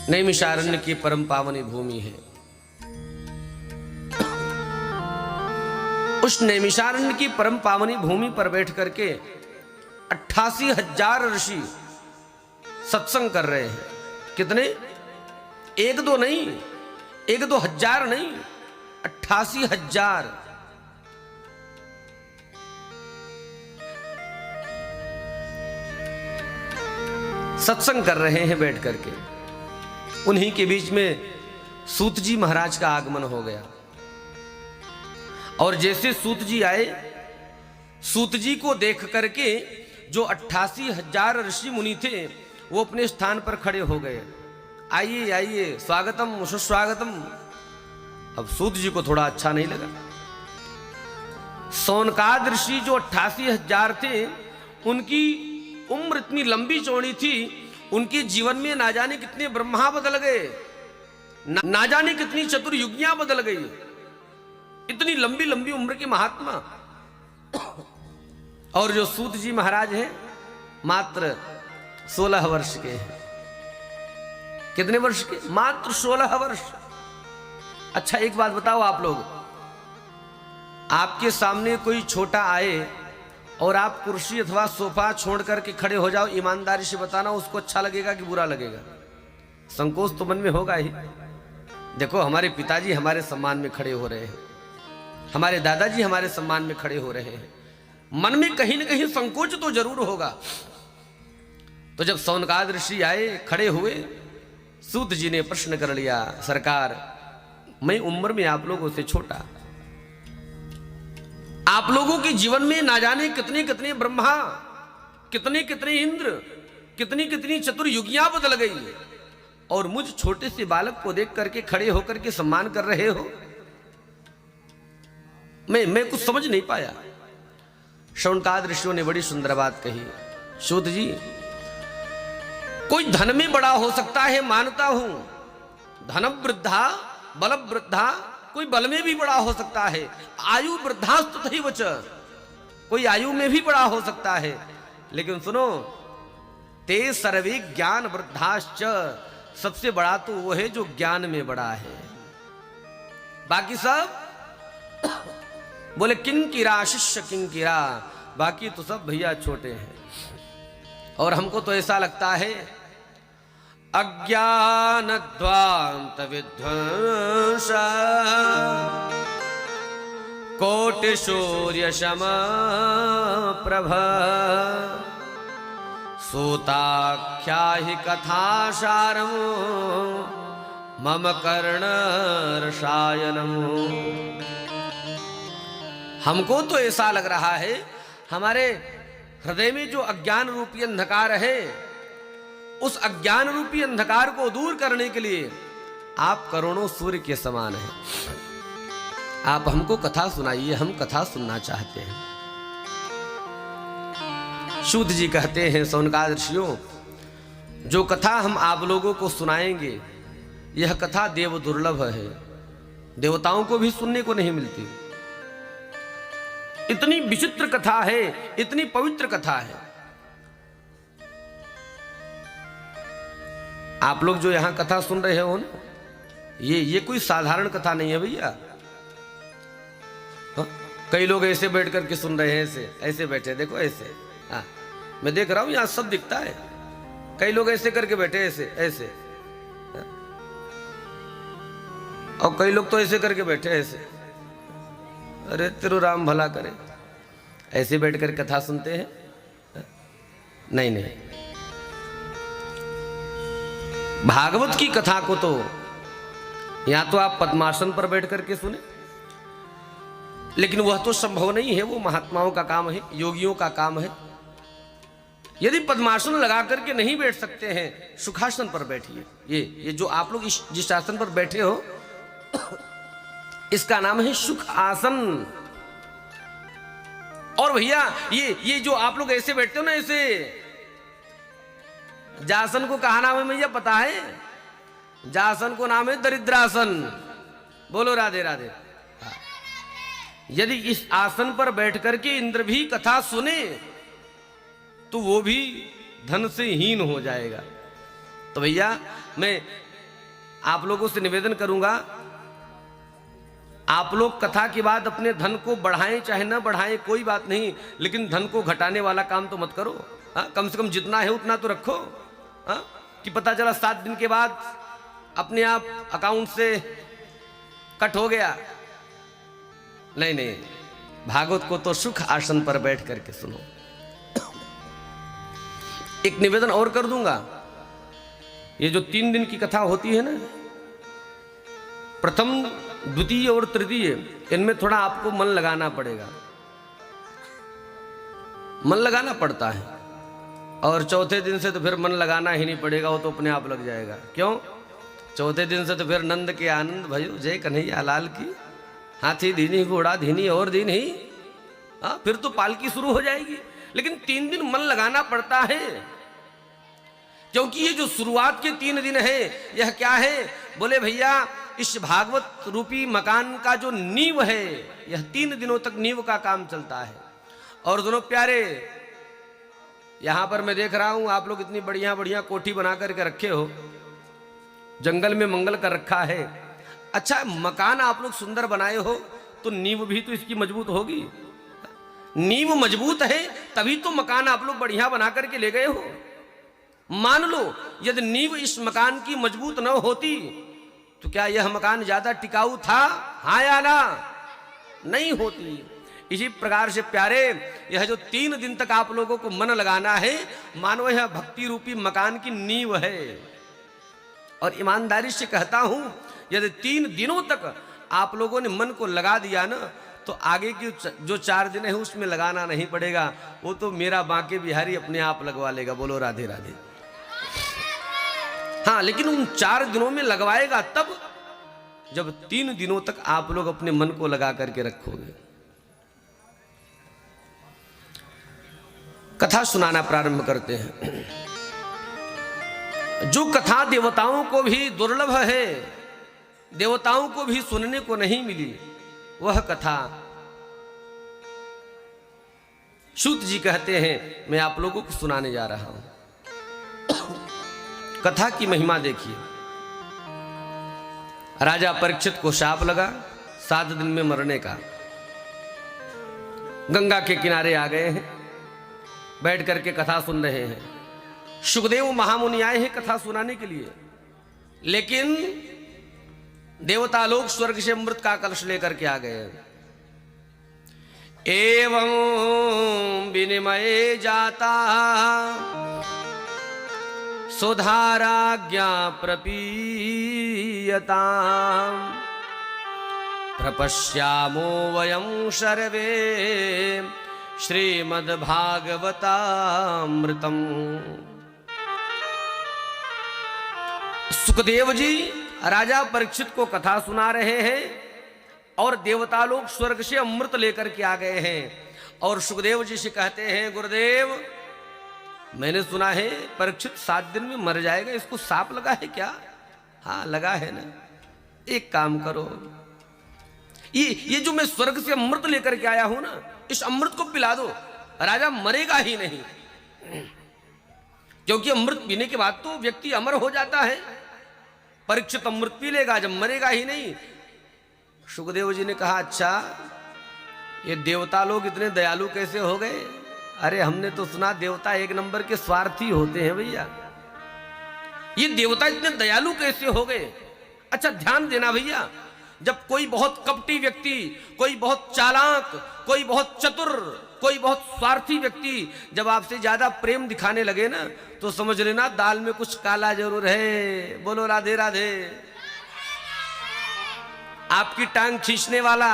नैमिषारण्य की परम पावनी भूमि है। उस नैमिषारण्य की परम पावनी भूमि पर बैठ करके 88,000 ऋषि सत्संग कर रहे हैं। कितने? एक दो नहीं, एक दो हजार नहीं, 88,000। सत्संग कर रहे हैं बैठ करके। उन्हीं के बीच में सूत जी महाराज का आगमन हो गया। और जैसे सूत जी आए, सूत जी को देख करके जो 88,000 ऋषि मुनि थे वो अपने स्थान पर खड़े हो गए। आइए आइए, स्वागतम सुस्वागतम। अब सूत जी को थोड़ा अच्छा नहीं लगा। सोनकाद ऋषि जो 88,000 थे, उनकी उम्र इतनी लंबी चौड़ी थी, उनके जीवन में ना जाने कितने ब्रह्मा बदल गए, ना जाने कितनी चतुर्युगियां बदल गई। इतनी लंबी लंबी उम्र के महात्मा। और जो सूत जी महाराज हैं मात्र 16 वर्ष के हैं। कितने वर्ष के? मात्र 16 वर्ष। अच्छा एक बात बताओ आप लोग, आपके सामने कोई छोटा आए और आप कुर्सी अथवा सोफा छोड़ करके खड़े हो जाओ, ईमानदारी से बताना उसको अच्छा लगेगा कि बुरा लगेगा? संकोच तो मन में होगा ही। देखो हमारे पिताजी हमारे सम्मान में खड़े हो रहे हैं, हमारे दादाजी हमारे सम्मान में खड़े हो रहे हैं, मन में कहीं ना कहीं संकोच तो जरूर होगा। तो जब सौनकाद ऋषि आए, खड़े हुए, सूत जी ने प्रश्न कर लिया, सरकार मैं उम्र में आप लोगों से छोटा, आप लोगों के जीवन में ना जाने कितने कितने ब्रह्मा, कितने कितने इंद्र, कितनी कितनी चतुर्युगियां बदल गई, और मुझ छोटे से बालक को देख करके खड़े होकर के सम्मान कर रहे हो। मैं कुछ समझ नहीं पाया। शौनकाद ऋषियों ने बड़ी सुंदर बात कही, सूत जी कोई धन में बड़ा हो सकता है, मानता हूं, धन वृद्धा बल वृद्धा, कोई बल में भी बड़ा हो सकता है, आयु वृद्धास्तु तथैवच, कोई आयु में भी बड़ा हो सकता है, लेकिन सुनो, ते सर्वे ज्ञान वृद्धाश्च, सबसे बड़ा तो वो है जो ज्ञान में बड़ा है, बाकी सब बोले किंकिरा शिष्य किंकिरा, बाकी तो सब भैया छोटे हैं। और हमको तो ऐसा लगता है अज्ञान ध्वांत विध्वंस कोटि सूर्य सम प्रभ सूताख्या ही कथासारम मम कर्ण रसायनम। हमको तो ऐसा लग रहा है हमारे हृदय में जो अज्ञान रूपी अंधकार है, उस अज्ञान रूपी अंधकार को दूर करने के लिए आप करोड़ों सूर्य के समान हैं। आप हमको कथा सुनाइए, हम कथा सुनना चाहते हैं। सूत जी कहते हैं, सौनकाद ऋषियों, जो कथा हम आप लोगों को सुनाएंगे, यह कथा देव दुर्लभ है, देवताओं को भी सुनने को नहीं मिलती। इतनी विचित्र कथा है, इतनी पवित्र कथा है। आप लोग जो यहां कथा सुन रहे हो ना, ये कोई साधारण कथा नहीं है भैया। कई लोग ऐसे बैठ करके सुन रहे हैं, ऐसे बैठे, देखो ऐसे, हाँ मैं देख रहा हूं यहां सब दिखता है। कई लोग ऐसे करके बैठे, ऐसे, और कई लोग तो ऐसे करके बैठे, ऐसे। अरे तेरो राम भला करे, ऐसे बैठकर कथा सुनते हैं? नहीं, भागवत की कथा को तो या तो आप पद्मासन पर बैठ करके सुने, लेकिन वह तो संभव नहीं है, वो महात्माओं का काम है, योगियों का काम है। यदि पद्मासन लगा करके नहीं बैठ सकते हैं, सुखासन पर बैठिए। ये जो आप लोग जिस आसन पर बैठे हो, इसका नाम है सुख आसन। और भैया ये जो आप लोग ऐसे बैठते हो ना, ऐसे, जासन को कहा नाम है भैया पता है? जासन को नाम है दरिद्रासन। बोलो राधे राधे। यदि इस आसन पर बैठ करके इंद्र भी कथा सुने तो वो भी धन से हीन हो जाएगा। तो भैया मैं आप लोगों से निवेदन करूंगा, आप लोग कथा के बाद अपने धन को बढ़ाएं चाहे ना बढ़ाएं कोई बात नहीं, लेकिन धन को घटाने वाला काम तो मत करो। कम से कम जितना है उतना तो रखो। कि पता चला 7 दिन के बाद अपने आप अकाउंट से कट हो गया। नहीं, भागवत को तो सुख आसन पर बैठ करके सुनो। एक निवेदन और कर दूंगा, ये जो 3 दिन की कथा होती है ना, प्रथम द्वितीय और तृतीय, इनमें थोड़ा आपको मन लगाना पड़ेगा, मन लगाना पड़ता है। और चौथे दिन से तो फिर मन लगाना ही नहीं पड़ेगा, वो तो अपने आप लग जाएगा। क्यों? चौथे दिन से तो फिर नंद के आनंद भयो जय कन्हैया लाल की, हाथी धीनी घोड़ा धीनी और धीनी हाँ, फिर तो पालकी शुरू हो जाएगी। लेकिन 3 दिन मन लगाना पड़ता है, क्योंकि ये जो शुरुआत के 3 दिन है, यह क्या है? बोले भैया इस भागवत रूपी मकान का जो नींव है, यह 3 दिनों तक नींव का काम चलता है। और दोनों प्यारे, यहां पर मैं देख रहा हूं आप लोग इतनी बढ़िया बढ़िया कोठी बना करके रखे हो, जंगल में मंगल कर रखा है। अच्छा, मकान आप लोग सुंदर बनाए हो, तो नींव भी तो इसकी मजबूत होगी। नींव मजबूत है तभी तो मकान आप लोग बढ़िया बना करके ले गए हो। मान लो यदि नींव इस मकान की मजबूत न होती तो क्या यह मकान ज्यादा टिकाऊ था? हाँ या ना? नहीं होती। इसी प्रकार से प्यारे, यह जो 3 दिन तक आप लोगों को मन लगाना है, मानो यह भक्ति रूपी मकान की नींव है। और ईमानदारी से कहता हूं, यदि 3 दिनों तक आप लोगों ने मन को लगा दिया ना, तो आगे की जो 4 दिन है उसमें लगाना नहीं पड़ेगा, वो तो मेरा बांके बिहारी अपने आप लगवा लेगा। बोलो राधे राधे। हाँ, लेकिन उन 4 दिनों में लगवाएगा तब जब 3 दिनों तक आप लोग अपने मन को लगा करके रखोगे। कथा सुनाना प्रारंभ करते हैं। जो कथा देवताओं को भी दुर्लभ है, देवताओं को भी सुनने को नहीं मिली, वह कथा सूत जी कहते हैं, मैं आप लोगों को सुनाने जा रहा हूं। कथा की महिमा देखिए। राजा परीक्षित को शाप लगा 7 दिन में मरने का। गंगा के किनारे आ गए हैं, बैठ करके कथा सुन रहे हैं। सुखदेव महामुनि आए हैं कथा सुनाने के लिए, लेकिन देवता लोग स्वर्ग से अमृत का कलश लेकर के आ गए। एवं विनिमय जाता सुधाराज्ञा प्रपीयता प्रपश्यामो वयं सर्वे श्रीमद्भागवतामृतम्। सुखदेव जी राजा परीक्षित को कथा सुना रहे हैं और देवता लोग स्वर्ग से अमृत लेकर के आ गए हैं। और सुखदेव जी से कहते हैं, गुरुदेव मैंने सुना है परीक्षित 7 दिन में मर जाएगा, इसको सांप लगा है क्या? हाँ लगा है ना। एक काम करो, ये जो मैं स्वर्ग से अमृत लेकर के आया हूं ना, इस अमृत को पिला दो, राजा मरेगा ही नहीं। क्योंकि अमृत पीने के बाद तो व्यक्ति अमर हो जाता है। परीक्षित अमृत पी लेगा, जब मरेगा ही नहीं। सुखदेव जी ने कहा, अच्छा ये देवता लोग इतने दयालु कैसे हो गए? अरे हमने तो सुना देवता 1 नंबर के स्वार्थी होते हैं भैया, ये देवता इतने दयालु कैसे हो गए? अच्छा ध्यान देना भैया, जब कोई बहुत कपटी व्यक्ति, कोई बहुत चालाक, कोई बहुत चतुर, कोई बहुत स्वार्थी व्यक्ति जब आपसे ज्यादा प्रेम दिखाने लगे ना, तो समझ लेना दाल में कुछ काला जरूर है। बोलो राधे राधे। आपकी टांग खींचने वाला,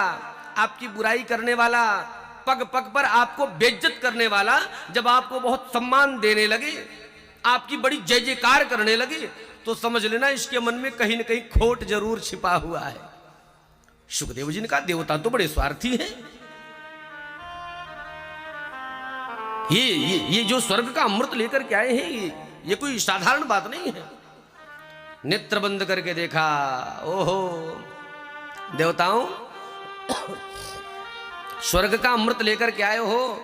आपकी बुराई करने वाला, पग पग पर आपको बेइज्जत करने वाला जब आपको बहुत सम्मान देने लगे, आपकी बड़ी जय जयकार करने लगे, तो समझ लेना इसके मन में कहीं न कहीं खोट जरूर छिपा हुआ है। सुखदेव जी ने कहा, देवता तो बड़े स्वार्थी हैं। ये जो स्वर्ग का अमृत लेकर के आए हैं, ये कोई साधारण बात नहीं है। नेत्र बंद करके देखा, ओहो देवताओं, स्वर्ग का अमृत लेकर के आए हो,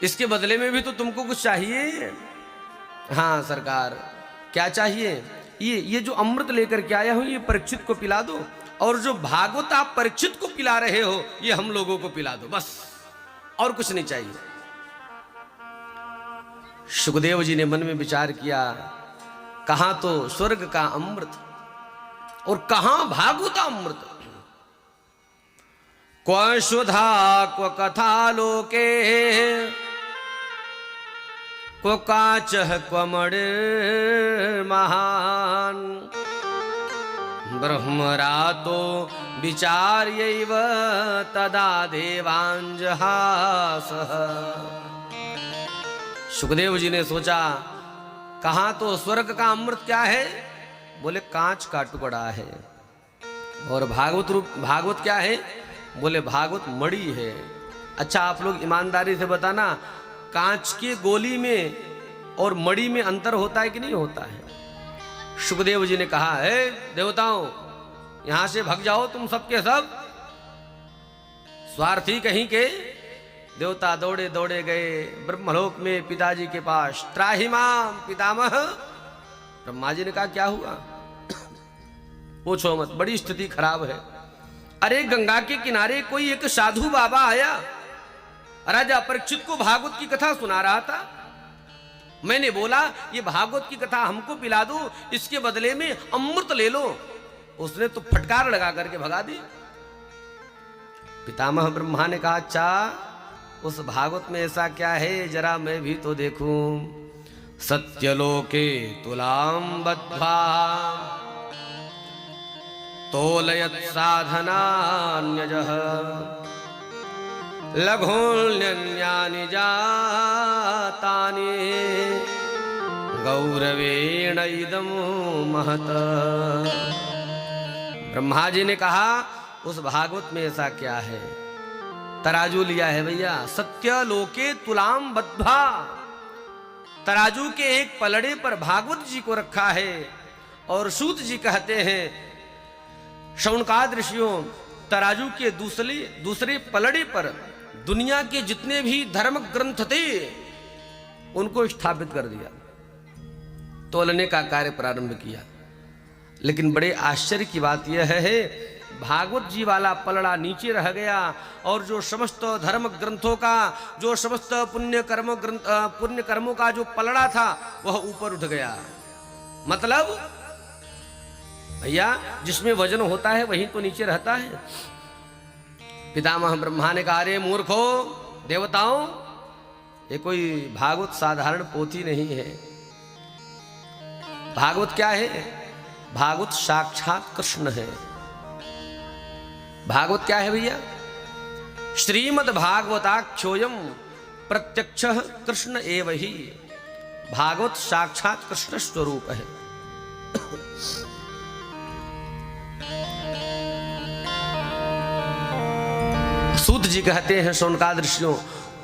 इसके बदले में भी तो तुमको कुछ चाहिए। हाँ सरकार, क्या चाहिए? ये जो अमृत लेकर के आया हूं, ये परीक्षित को पिला दो, और जो भागवत आप परीक्षित को पिला रहे हो, ये हम लोगों को पिला दो, बस और कुछ नहीं चाहिए। सुखदेव जी ने मन में विचार किया, कहां तो स्वर्ग का अमृत और कहां भागवत अमृत। क्व सुधा क्व कथा लोके, क्व काचः क्व मणिर् महान्, ब्रह्मरातो विचार्यैव तदा देवांजहासः। सुखदेव जी ने सोचा, कहां तो स्वर्ग का अमृत क्या है? बोले कांच का टुकड़ा है। और भागवत क्या है? बोले भागवत मणि है। अच्छा आप लोग ईमानदारी से बताना, कांच के गोली में और मड़ी में अंतर होता है कि नहीं होता है? सुखदेव जी ने कहा, हे देवताओं, यहां से भग जाओ तुम सबके सब, स्वार्थी कहीं के। देवता दौड़े दौड़े गए ब्रह्मलोक में पिताजी के पास। त्राहि माम पितामह। ब्रह्मा जी ने कहा, क्या हुआ? पूछो मत, बड़ी स्थिति खराब है। अरे गंगा के किनारे कोई एक साधु बाबा आया, राजा परीक्षित को भागवत की कथा सुना रहा था। मैंने बोला, ये भागवत की कथा हमको पिला दो, इसके बदले में अमृत ले लो। उसने तो फटकार लगा करके भगा दी। पितामह ब्रह्मा ने कहा, अच्छा उस भागवत में ऐसा क्या है, जरा मैं भी तो देखूं। सत्यलोके तुलाम बद्ध्वा तोलयत् साधनान्यजः लघून्यन्यानि जातानि गौरवेण इदं महत। ब्रह्मा जी ने कहा, उस भागवत में ऐसा क्या है? तराजू लिया है भैया, सत्य लोके तुलाम बद्ध्वा, तराजू के एक पलड़े पर भागवत जी को रखा है। और सूत जी कहते हैं, शौनकाद ऋषियों तराजू के दूसरे पलड़े पर दुनिया के जितने भी धर्म ग्रंथ थे उनको स्थापित कर दिया, तोलने का कार्य प्रारंभ किया। लेकिन बड़े आश्चर्य की बात यह है, भागवत जी वाला पलड़ा नीचे रह गया और जो समस्त धर्म ग्रंथों का, जो समस्त पुण्य कर्मों का जो पलड़ा था वह ऊपर उठ गया। मतलब भैया जिसमें वजन होता है वही तो नीचे रहता है। पितामह ब्रह्मा ने कहा, अरे मूर्खो देवताओं, ये कोई भागवत साधारण पोथी नहीं है। भागवत क्या है? भागवत साक्षात कृष्ण है। भागवत क्या है भैया? श्रीमद् भागवताख्योयम प्रत्यक्ष कृष्ण एव ही। भागवत साक्षात कृष्ण स्वरूप है। सूत जी कहते हैं, शौनकाद ऋषियों,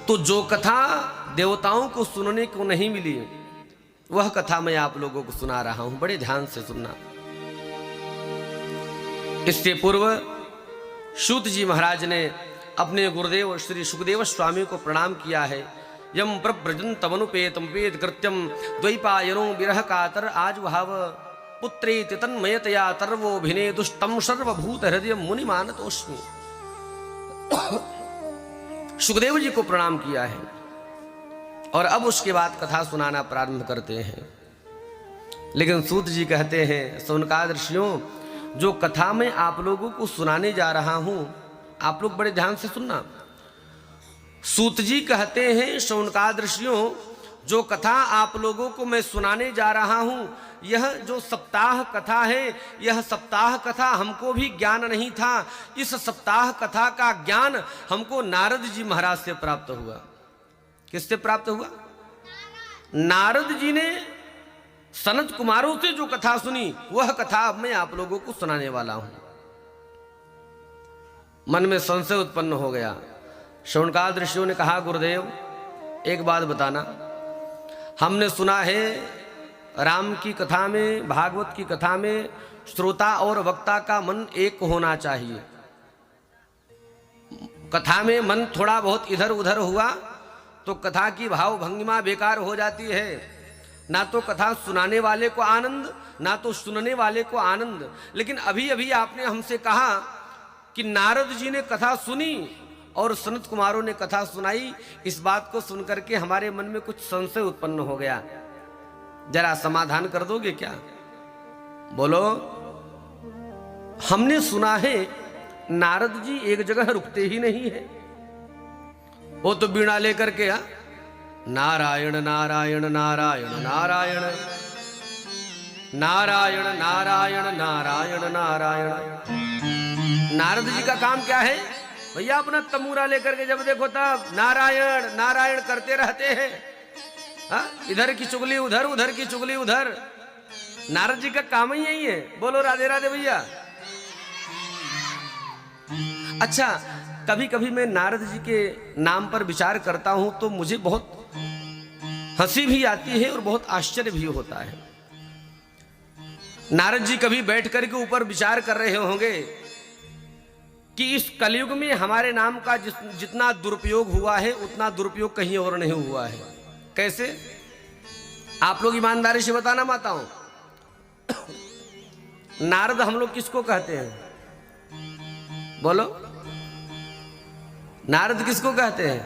तो जो कथा देवताओं को सुनने को नहीं मिली वह कथा मैं आप लोगों को सुना रहा हूं, बड़े ध्यान से सुनना। इससे पूर्व सूत जी महाराज ने अपने गुरुदेव श्री सुखदेव स्वामी को प्रणाम किया है। यम प्रव्रजन्तमनुपेतम वेद कृत्यम द्वैपायनो विरह कातर आज भाव पुत्रेति तन्मयतया तर्वोभिने दुष्टम सर्वभूत हृदय मुनि मानतोस्मि। सुखदेव जी को प्रणाम किया है और अब उसके बाद कथा सुनाना प्रारंभ करते हैं। लेकिन सूत जी कहते हैं, शौनकाद ऋषियों, जो कथा मैं आप लोगों को सुनाने जा रहा हूं, आप लोग बड़े ध्यान से सुनना। सूत जी कहते हैं, शौनकाद ऋषियों, जो कथा आप लोगों को मैं सुनाने जा रहा हूं, यह जो सप्ताह कथा है, यह सप्ताह कथा हमको भी ज्ञान नहीं था। इस सप्ताह कथा का ज्ञान हमको नारद जी महाराज से प्राप्त हुआ। किससे प्राप्त हुआ? नारद जी ने सनत कुमारों से जो कथा सुनी वह कथा अब मैं आप लोगों को सुनाने वाला हूं। मन में संशय उत्पन्न हो गया। शौनकाद ऋषियों ने कहा, गुरुदेव एक बात बताना, हमने सुना है राम की कथा में, भागवत की कथा में श्रोता और वक्ता का मन एक होना चाहिए। कथा में मन थोड़ा बहुत इधर उधर हुआ तो कथा की भाव भंगिमा बेकार हो जाती है। ना तो कथा सुनाने वाले को आनंद, ना तो सुनने वाले को आनंद। लेकिन अभी अभी आपने हमसे कहा कि नारद जी ने कथा सुनी और सनत कुमारों ने कथा सुनाई। इस बात को सुनकर के हमारे मन में कुछ संशय उत्पन्न हो गया। जरा समाधान कर दोगे क्या? बोलो। हमने सुना है नारद जी एक जगह रुकते ही नहीं है, वो तो बीड़ा लेकर के नारायण नारायण नारायण नारायण नारायण नारायण नारायण नारायण। नारद जी का काम क्या है भैया? अपना तमूरा लेकर के जब देखो तब नारायण नारायण करते रहते हैं। इधर की चुगली उधर, उधर की चुगली उधर। नारद जी का काम ही यही है। बोलो राधे राधे भैया। अच्छा, कभी कभी मैं नारद जी के नाम पर विचार करता हूं तो मुझे बहुत हंसी भी आती है और बहुत आश्चर्य भी होता है। नारद जी कभी बैठ कर के ऊपर विचार कर रहे होंगे कि इस कलयुग में हमारे नाम का जितना दुरुपयोग हुआ है उतना दुरुपयोग कहीं और नहीं हुआ है। कैसे? आप लोग ईमानदारी से बताना माताओं। नारद हम लोग किसको कहते हैं? बोलो, नारद किसको कहते हैं?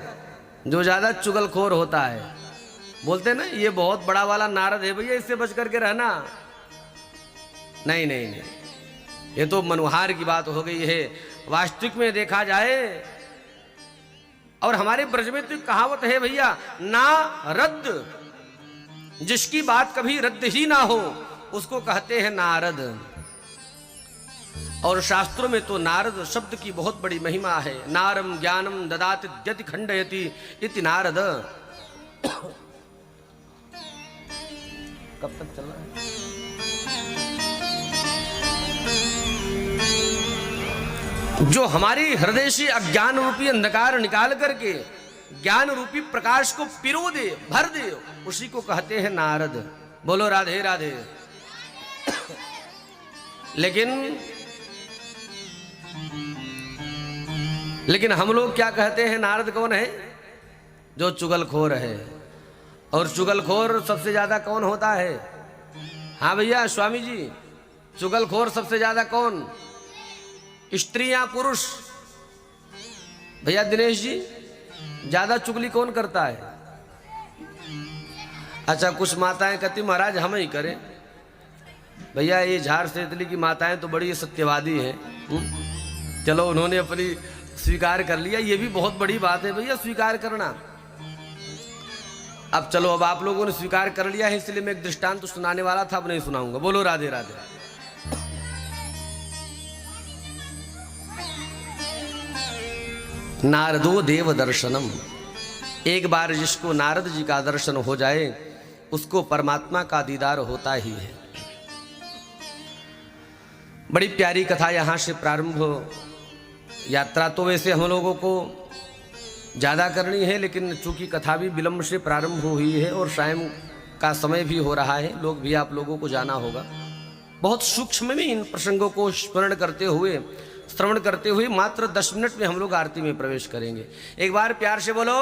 जो ज्यादा चुगलखोर होता है। बोलते ना ये बहुत बड़ा वाला नारद है भैया, इससे बच करके रहना। नहीं नहीं नहीं, ये तो मनोहार की बात हो गई है। वास्तविक में देखा जाए, और हमारे ब्रज में तो कहावत है भैया, ना रद्द, जिसकी बात कभी रद्द ही ना हो उसको कहते हैं नारद। और शास्त्रों में तो नारद शब्द की बहुत बड़ी महिमा है। नारम ज्ञानम ददाति यति खंडयति इति नारद। कब तक चल रहा है? जो हमारी हृदय से अज्ञान रूपी अंधकार निकाल करके ज्ञान रूपी प्रकाश को पिरो दे, भर दे, उसी को कहते हैं नारद। बोलो राधे राधे। लेकिन हम लोग क्या कहते हैं? नारद कौन है? जो चुगलखोर है। और चुगलखोर सबसे ज्यादा कौन होता है? हाँ भैया स्वामी जी, चुगलखोर सबसे ज्यादा कौन? स्त्री या पुरुष? भैया दिनेश जी, ज्यादा चुगली कौन करता है? अच्छा, कुछ माताएं कहती महाराज हम ही करें। भैया ये झार से इतनी की माताएं तो बड़ी सत्यवादी हैं। चलो उन्होंने अपनी स्वीकार कर लिया, ये भी बहुत बड़ी बात है भैया स्वीकार करना। अब चलो, अब आप लोगों ने स्वीकार कर लिया है, इसलिए मैं एक दृष्टांत तो सुनाने वाला था, अब नहीं सुनाऊंगा। बोलो राधे राधे। नारदो देव दर्शनम। एक बार जिसको नारद जी का दर्शन हो जाए उसको परमात्मा का दीदार होता ही है। बड़ी प्यारी कथा यहाँ से प्रारंभ हो। यात्रा तो वैसे हम लोगों को ज़्यादा करनी है, लेकिन चूंकि कथा भी विलंब से प्रारंभ हुई है और शाम का समय भी हो रहा है, लोग भी आप लोगों को जाना होगा। बहुत सूक्ष्म में इन प्रसंगों को स्मरण करते हुए, श्रवण करते हुए मात्र 10 मिनट में हम लोग आरती में प्रवेश करेंगे। एक बार प्यार से बोलो।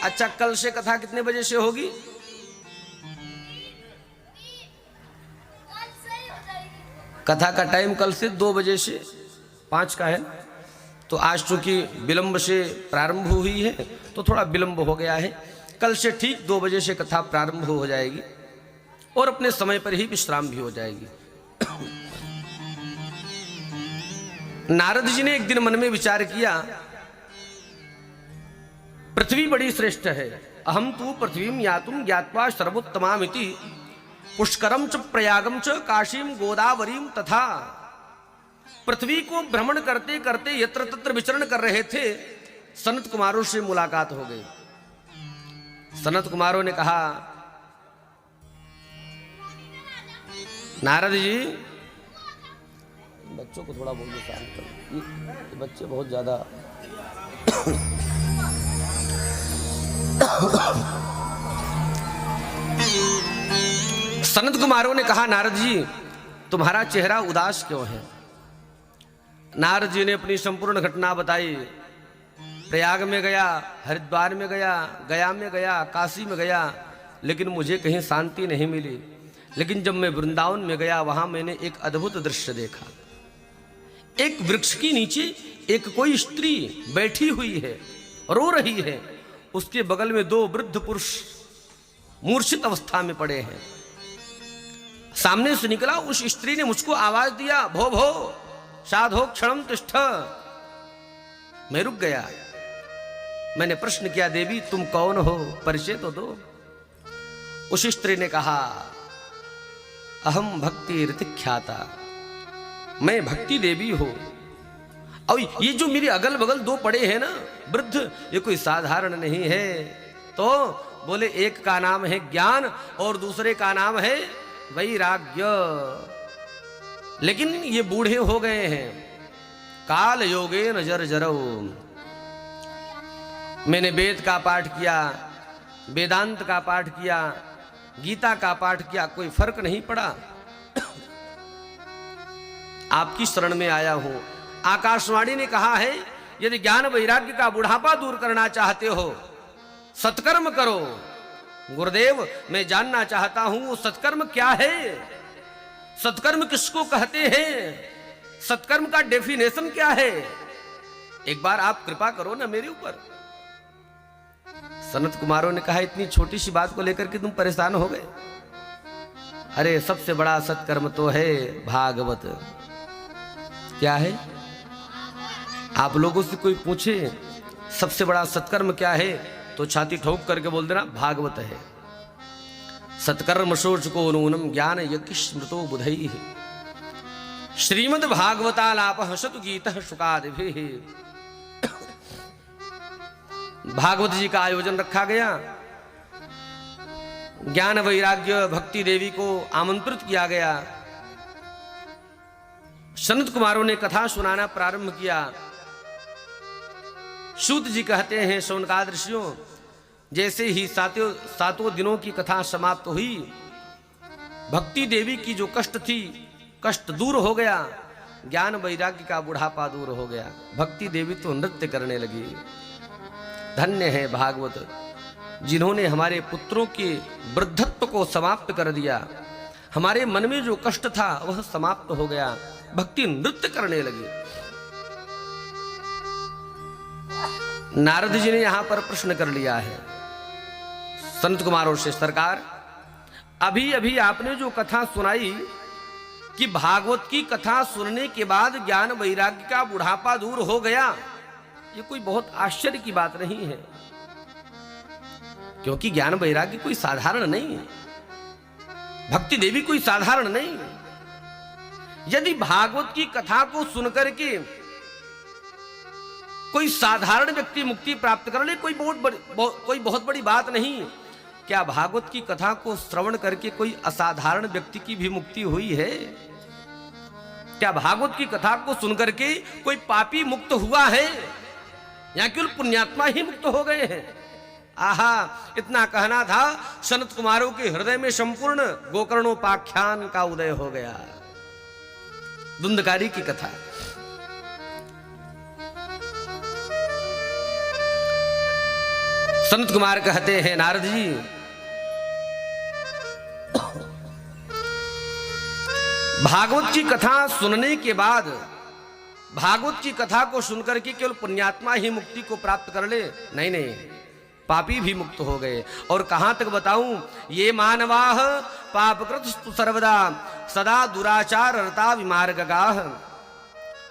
अच्छा, कल से कथा कितने बजे से होगी? कथा का टाइम कल से 2 बजे से 5 का है। तो आज चूंकि विलंब से प्रारंभ हुई है तो थोड़ा विलंब हो गया है। कल से ठीक 2 बजे से कथा प्रारंभ हो जाएगी और अपने समय पर ही विश्राम भी हो जाएगी। नारद जी ने एक दिन मन में विचार किया, पृथ्वी बड़ी श्रेष्ठ है। अहम तू पृथ्वीम यातुम ज्ञात्वा सर्वोत्तमामिति पुष्करम च प्रयागम च काशीम गोदावरीम तथा। पृथ्वी को भ्रमण करते करते यत्र तत्र विचरण कर रहे थे, सनत कुमारों से मुलाकात हो गई। सनत कुमारों ने कहा, नारद जी, बच्चों को थोड़ा बोलिए शांत करो, ये बच्चे बहुत ज्यादा सनत कुमारों ने कहा, नारद जी तुम्हारा चेहरा उदास क्यों है? नारद जी ने अपनी संपूर्ण घटना बताई। प्रयाग में गया, हरिद्वार में गया, गया में गया, काशी में गया, लेकिन मुझे कहीं शांति नहीं मिली। लेकिन जब मैं वृंदावन में गया, वहां मैंने एक अद्भुत दृश्य देखा। एक वृक्ष के नीचे एक कोई स्त्री बैठी हुई है, रो रही है। उसके बगल में 2 वृद्ध पुरुष मूर्छित अवस्था में पड़े हैं। सामने से निकला उस स्त्री ने मुझको आवाज दिया, भो भो साधो क्षणम तिष्ठ। मैं रुक गया। मैंने प्रश्न किया, देवी तुम कौन हो, परिचय तो दो। उस स्त्री ने कहा, अहम भक्ति ऋतिख्याता, मैं भक्ति देवी हूं। और ये जो मेरे अगल बगल 2 पड़े हैं ना वृद्ध, ये कोई साधारण नहीं है। तो बोले, एक का नाम है ज्ञान और दूसरे का नाम है वैराग्य। लेकिन ये बूढ़े हो गए हैं, काल योगेन जर्जरौ। मैंने वेद का पाठ किया, वेदांत का पाठ किया, गीता का पाठ किया, कोई फर्क नहीं पड़ा। आपकी शरण में आया हूं। आकाशवाणी ने कहा है, यदि ज्ञान वैराग्य का बुढ़ापा दूर करना चाहते हो, सत्कर्म करो। गुरुदेव, मैं जानना चाहता हूं वो सत्कर्म क्या है, सत्कर्म किसको कहते हैं, सत्कर्म का डेफिनेशन क्या है? एक बार आप कृपा करो ना मेरे ऊपर। सनत कुमारों ने कहा, इतनी छोटी सी बात को लेकर के तुम परेशान हो गए? अरे सबसे बड़ा सत्कर्म तो है भागवत। क्या है? आप लोगों से कोई पूछे सबसे बड़ा सत्कर्म क्या है, तो छाती ठोक करके बोल देना भागवत है। सत्कर्म शोच को नूनम ज्ञान यज्ञ स्मृतो बुधई। श्रीमद् भागवतालापः शतु गीतः शुकादिभिः। भागवत जी का आयोजन रखा गया। ज्ञान वैराग्य भक्ति देवी को आमंत्रित किया गया। सनत कुमारों ने कथा सुनाना प्रारंभ किया। सूत जी कहते हैं, शौनकाद ऋषियों, जैसे ही सातों दिनों की कथा समाप्त हुई, भक्ति देवी की जो कष्ट थी, कष्ट दूर हो गया, ज्ञान वैराग्य का बुढ़ापा दूर हो गया। भक्ति देवी तो नृत्य करने लगी। धन्य है भागवत, जिन्होंने हमारे पुत्रों के वृद्धत्व को समाप्त कर दिया। हमारे मन में जो कष्ट था वह समाप्त हो गया। भक्ति नृत्य करने लगी। नारद जी ने यहां पर प्रश्न कर लिया है संत कुमारों से, सरकार अभी अभी आपने जो कथा सुनाई कि भागवत की कथा सुनने के बाद ज्ञान वैराग्य का बुढ़ापा दूर हो गया, ये कोई बहुत आश्चर्य की बात नहीं है, क्योंकि ज्ञान वैराग्य कोई साधारण नहीं है, भक्ति देवी कोई साधारण नहीं है। यदि भागवत की कथा को सुनकर के कोई साधारण व्यक्ति मुक्ति प्राप्त कर ले, कोई बहुत बड़ी बात नहीं। क्या भागवत की कथा को श्रवण करके कोई असाधारण व्यक्ति की भी मुक्ति हुई है? क्या भागवत की कथा को सुनकर के कोई पापी मुक्त हुआ है, या केवल पुण्यात्मा ही मुक्त हो गए हैं? आहा, इतना कहना था, सनत कुमारों के हृदय में संपूर्ण गोकर्णोपाख्यान का उदय हो गया। धुंधकारी की कथा। संत कुमार कहते हैं, नारद जी भागवत की कथा सुनने के बाद, भागवत की कथा को सुनकर के केवल पुण्यात्मा ही मुक्ति को प्राप्त कर ले? नहीं नहीं, पापी भी मुक्त हो गए। और कहां तक बताऊं, ये मानवाह पापकृत सर्वदा सदा दुराचार रता विमार्गगाः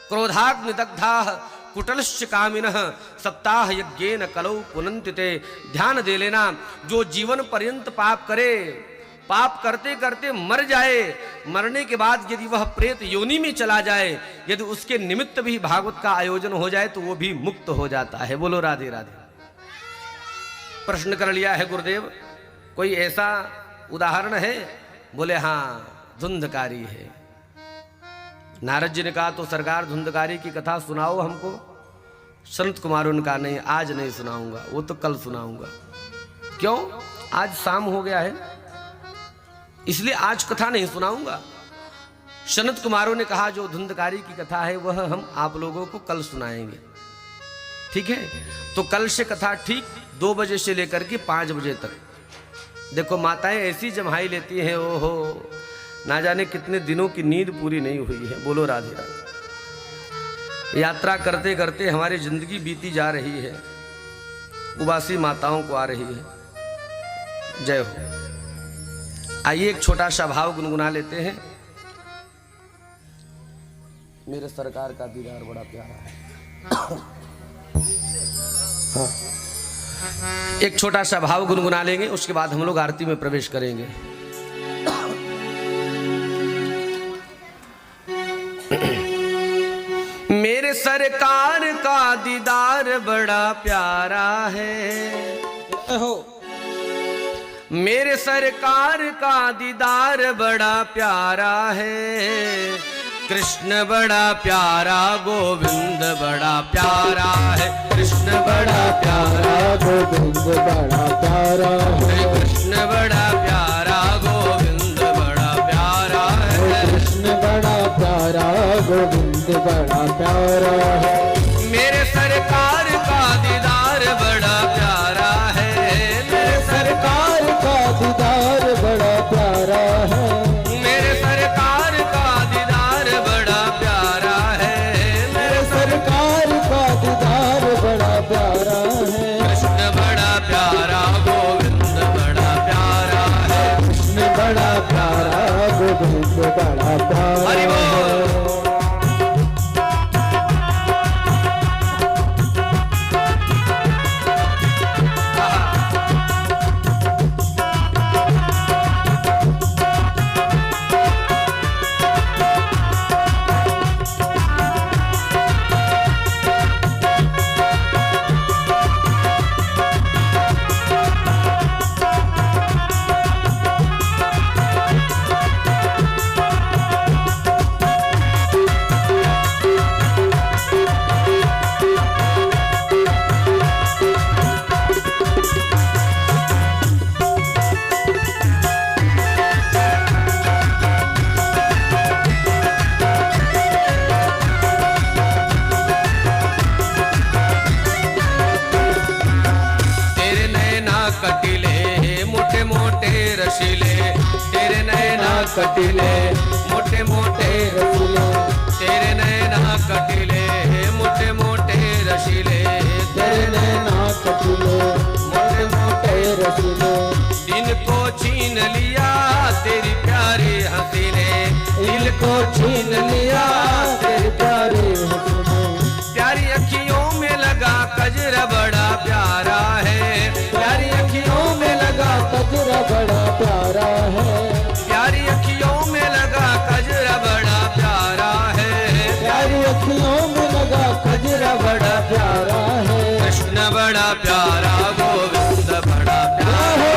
क्रोधाग्निदग्धाः कुटलश्च कामिनः सप्ताह यज्ञेन कलौ पुनन्ति ते। ध्यान दे लेना, जो जीवन पर्यंत पाप करे, पाप करते करते मर जाए, मरने के बाद यदि वह प्रेत योनि में चला जाए, यदि उसके निमित्त भी भागवत का आयोजन हो जाए तो वो भी मुक्त हो जाता है। बोलो राधे राधे। प्रश्न कर लिया है गुरुदेव, कोई ऐसा उदाहरण है? बोले हाँ, धुंधकारी है। नारद जी ने कहा, तो सरकार धुंधकारी की कथा सुनाओ हमको। संत कुमारों ने कहा, नहीं आज नहीं सुनाऊंगा, वो तो कल सुनाऊंगा। क्यों? आज शाम हो गया है, इसलिए आज कथा नहीं सुनाऊंगा। सनत कुमारों ने कहा, जो धुंधकारी की कथा है वह हम आप लोगों को कल सुनाएंगे, ठीक है? तो कल से कथा ठीक 2 बजे से लेकर के 5 बजे तक। देखो माताएं ऐसी जम्हाई लेती हैं, ओहो, ना जाने कितने दिनों की नींद पूरी नहीं हुई है। बोलो राधे राधे। यात्रा करते करते हमारी जिंदगी बीती जा रही है, उबासी माताओं को आ रही है। जय हो। आइए एक छोटा सा भाव गुनगुना लेते हैं। मेरे सरकार का दीदार बड़ा प्यारा है। हाँ। एक छोटा सा भाव गुनगुना लेंगे, उसके बाद हम लोग आरती में प्रवेश करेंगे। मेरे सरकार का दीदार बड़ा प्यारा है, मेरे सरकार का दीदार बड़ा प्यारा है। कृष्ण बड़ा प्यारा गोविंद बड़ा प्यारा है, कृष्ण बड़ा प्यारा गोविंद बड़ा प्यारा है, कृष्ण बड़ा प्यारा गोविंद बड़ा प्यारा है, कृष्ण बड़ा प्यारा गोविंद बड़ा प्यारा है। मेरे सरकार का दीदार बड़ा प्यारा है, मेरे सरकार का दीदार बड़ा प्यारा है, मेरे सरकार का दीदार बड़ा प्यारा है, मेरे सरकार का दीदार बड़ा प्यारा है। कृष्ण बड़ा प्यारा गोविंद बड़ा प्यारा है, कृष्ण बड़ा प्यारा गोविंद बड़ा प्यारा हरि बोल। है। कटिले मोटे मोटे रसीले तेरे नैना कटिले मोटे मोटे रसीले तेरे नैना कटिले मोटे मोटे रसीले दिन को छीन लिया तेरी प्यारी हंसी ने दिल को छीन लिया तेरी प्यारी हंसी ने प्यारी अखियों में लगा कजरा बड़ा प्यारा है प्यारी अखियों में लगा कजरा बड़ा प्यारा है प्यारी अखियों में लगा कजरा बड़ा प्यारा है प्यारी अखियों में लगा कजरा बड़ा प्यारा है कृष्ण बड़ा प्यारा गोविंद बड़ा प्यारा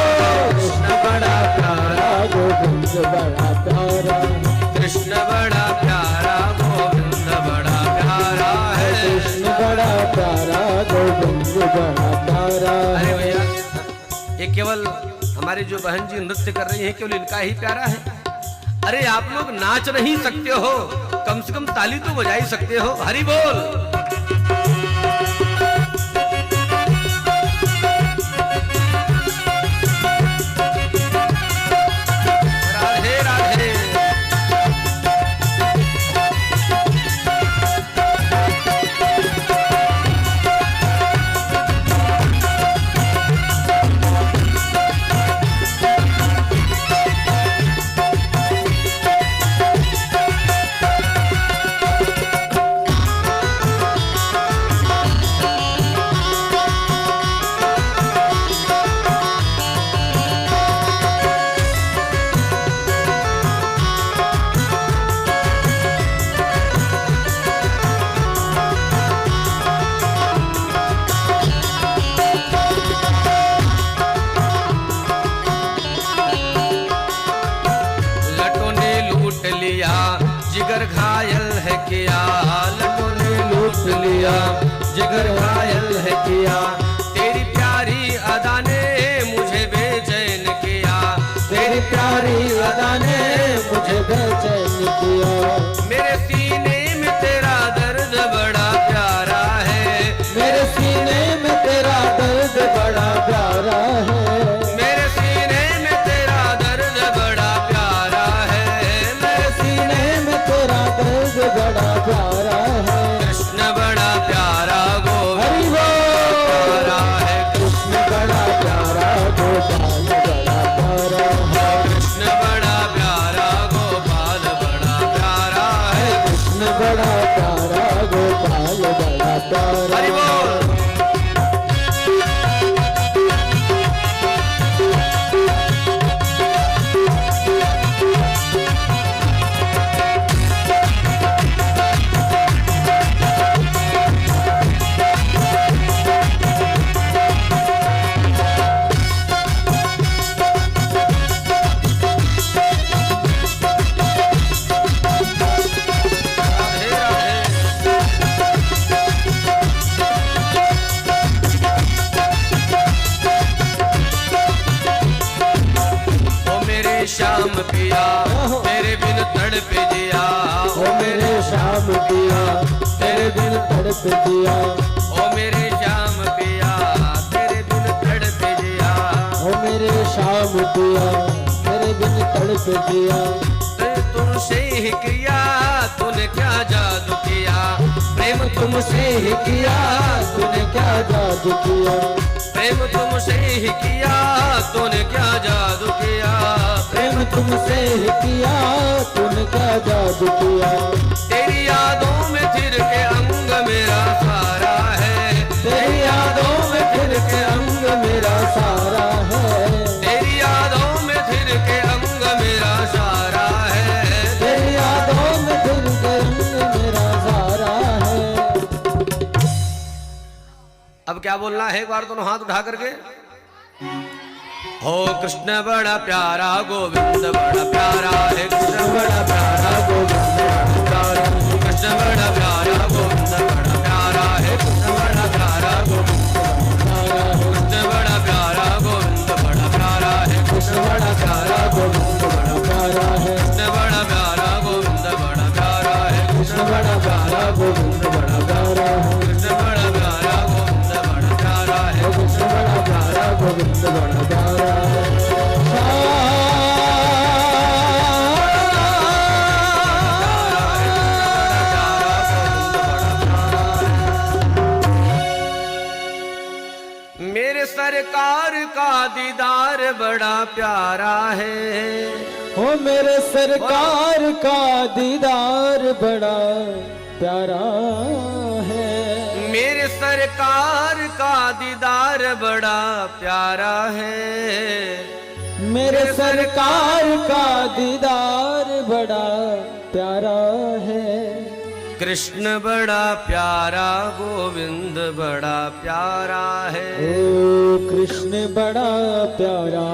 कृष्ण बड़ा प्यारा गोविंद बड़ा प्यारा कृष्ण बड़ा प्यारा गोविंद बड़ा प्यारा है कृष्ण बड़ा प्यारा गोविंद बड़ा प्यारा अरे है। भैया ये केवल हमारी जो बहन जी नृत्य कर रही हैं केवल इनका ही प्यारा है। अरे आप लोग नाच नहीं सकते हो कम से कम ताली तो बजा ही सकते हो। हरि बोल। राधे राधे। जिगर घायल है किया लटों ने लूट लिया जिगर घायल है किया तेरी प्यारी अदा ने मुझे बेचैन किया तेरी प्यारी अदा ने मुझे बेचैन किया मेरे सीने में तेरा दर्द बड़ा प्यारा है मेरे सीने में तेरा दर्द बड़ा प्यारा है मेरे सीने में तेरा दर्द बड़ा प्यारा है मेरे सीने में तेरा दर्द बड़ा प्यारा है कृष्ण बड़ा प्यारा हरि गोविंद बोल। प्यारा है कृष्ण बड़ा प्यारा गोपाल बड़ा प्यारा है कृष्ण बड़ा प्यारा गोपाल बड़ा प्यारा है कृष्ण बड़ा प्यारा गोपाल बड़ा प्यारा हरि बोल। तड़प जिया, ओ मेरे श्याम पिया तेरे बिन तड़प जिया, ओ मेरे श्याम पिया तेरे बिन तड़प जिया, ओ मेरे श्याम पिया तेरे बिन तड़प जिया। तुमसे ही किया तूने क्या जादू किया, प्रेम तुमसे ही किया तूने क्या जादू किया, प्रेम तुमसे ही किया तूने क्या जादू किया, प्रेम तुमसे ही किया तूने क्या जादू किया। तेरी यादों में फिर के अंग मेरा सारा है, तेरी यादों में फिर के अंग मेरा सारा है, तेरी यादों में फिर के अंग मेरा सारा है, तेरी यादों में फिर के अंग मेरा सारा है। अब क्या बोलना है, एक बार दोनों हाथ उठा करके, हो कृष्ण बड़ा प्यारा गोविंद बड़ा प्यारा है, कृष्ण बड़ा प्यारा गोविंद बड़ा प्यारा, कृष्ण बड़ा प्यारा गोविंद बड़ा प्यारा है, कृष्ण बड़ा प्यारा गोविंद बड़ा प्यारा है, कृष्ण बड़ा प्यारा गोविंद बड़ा प्यारा है, कृष्ण बड़ा प्यारा गोविंद बड़ा प्यारा है, कृष्ण बड़ा प्यारा गोविंद बड़ा प्यारा है, कृष्ण बड़ा प्यारा गोविंद बड़ा प्यारा है, कृष्ण बड़ा प्यारा गोविंद बड़ा प्यारा है, कृष्ण बड़ा प्यारा गोविंद बड़ा प्यारा है। मेरे सरकार का दीदार बड़ा प्यारा है, ओ मेरे सरकार का दीदार बड़ा प्यारा है, मेरे सरकार का दीदार बड़ा प्यारा है, मेरे सरकार का दीदार बड़ा प्यारा है। कृष्ण बड़ा प्यारा गोविंद बड़ा प्यारा है, ओ कृष्ण बड़ा प्यारा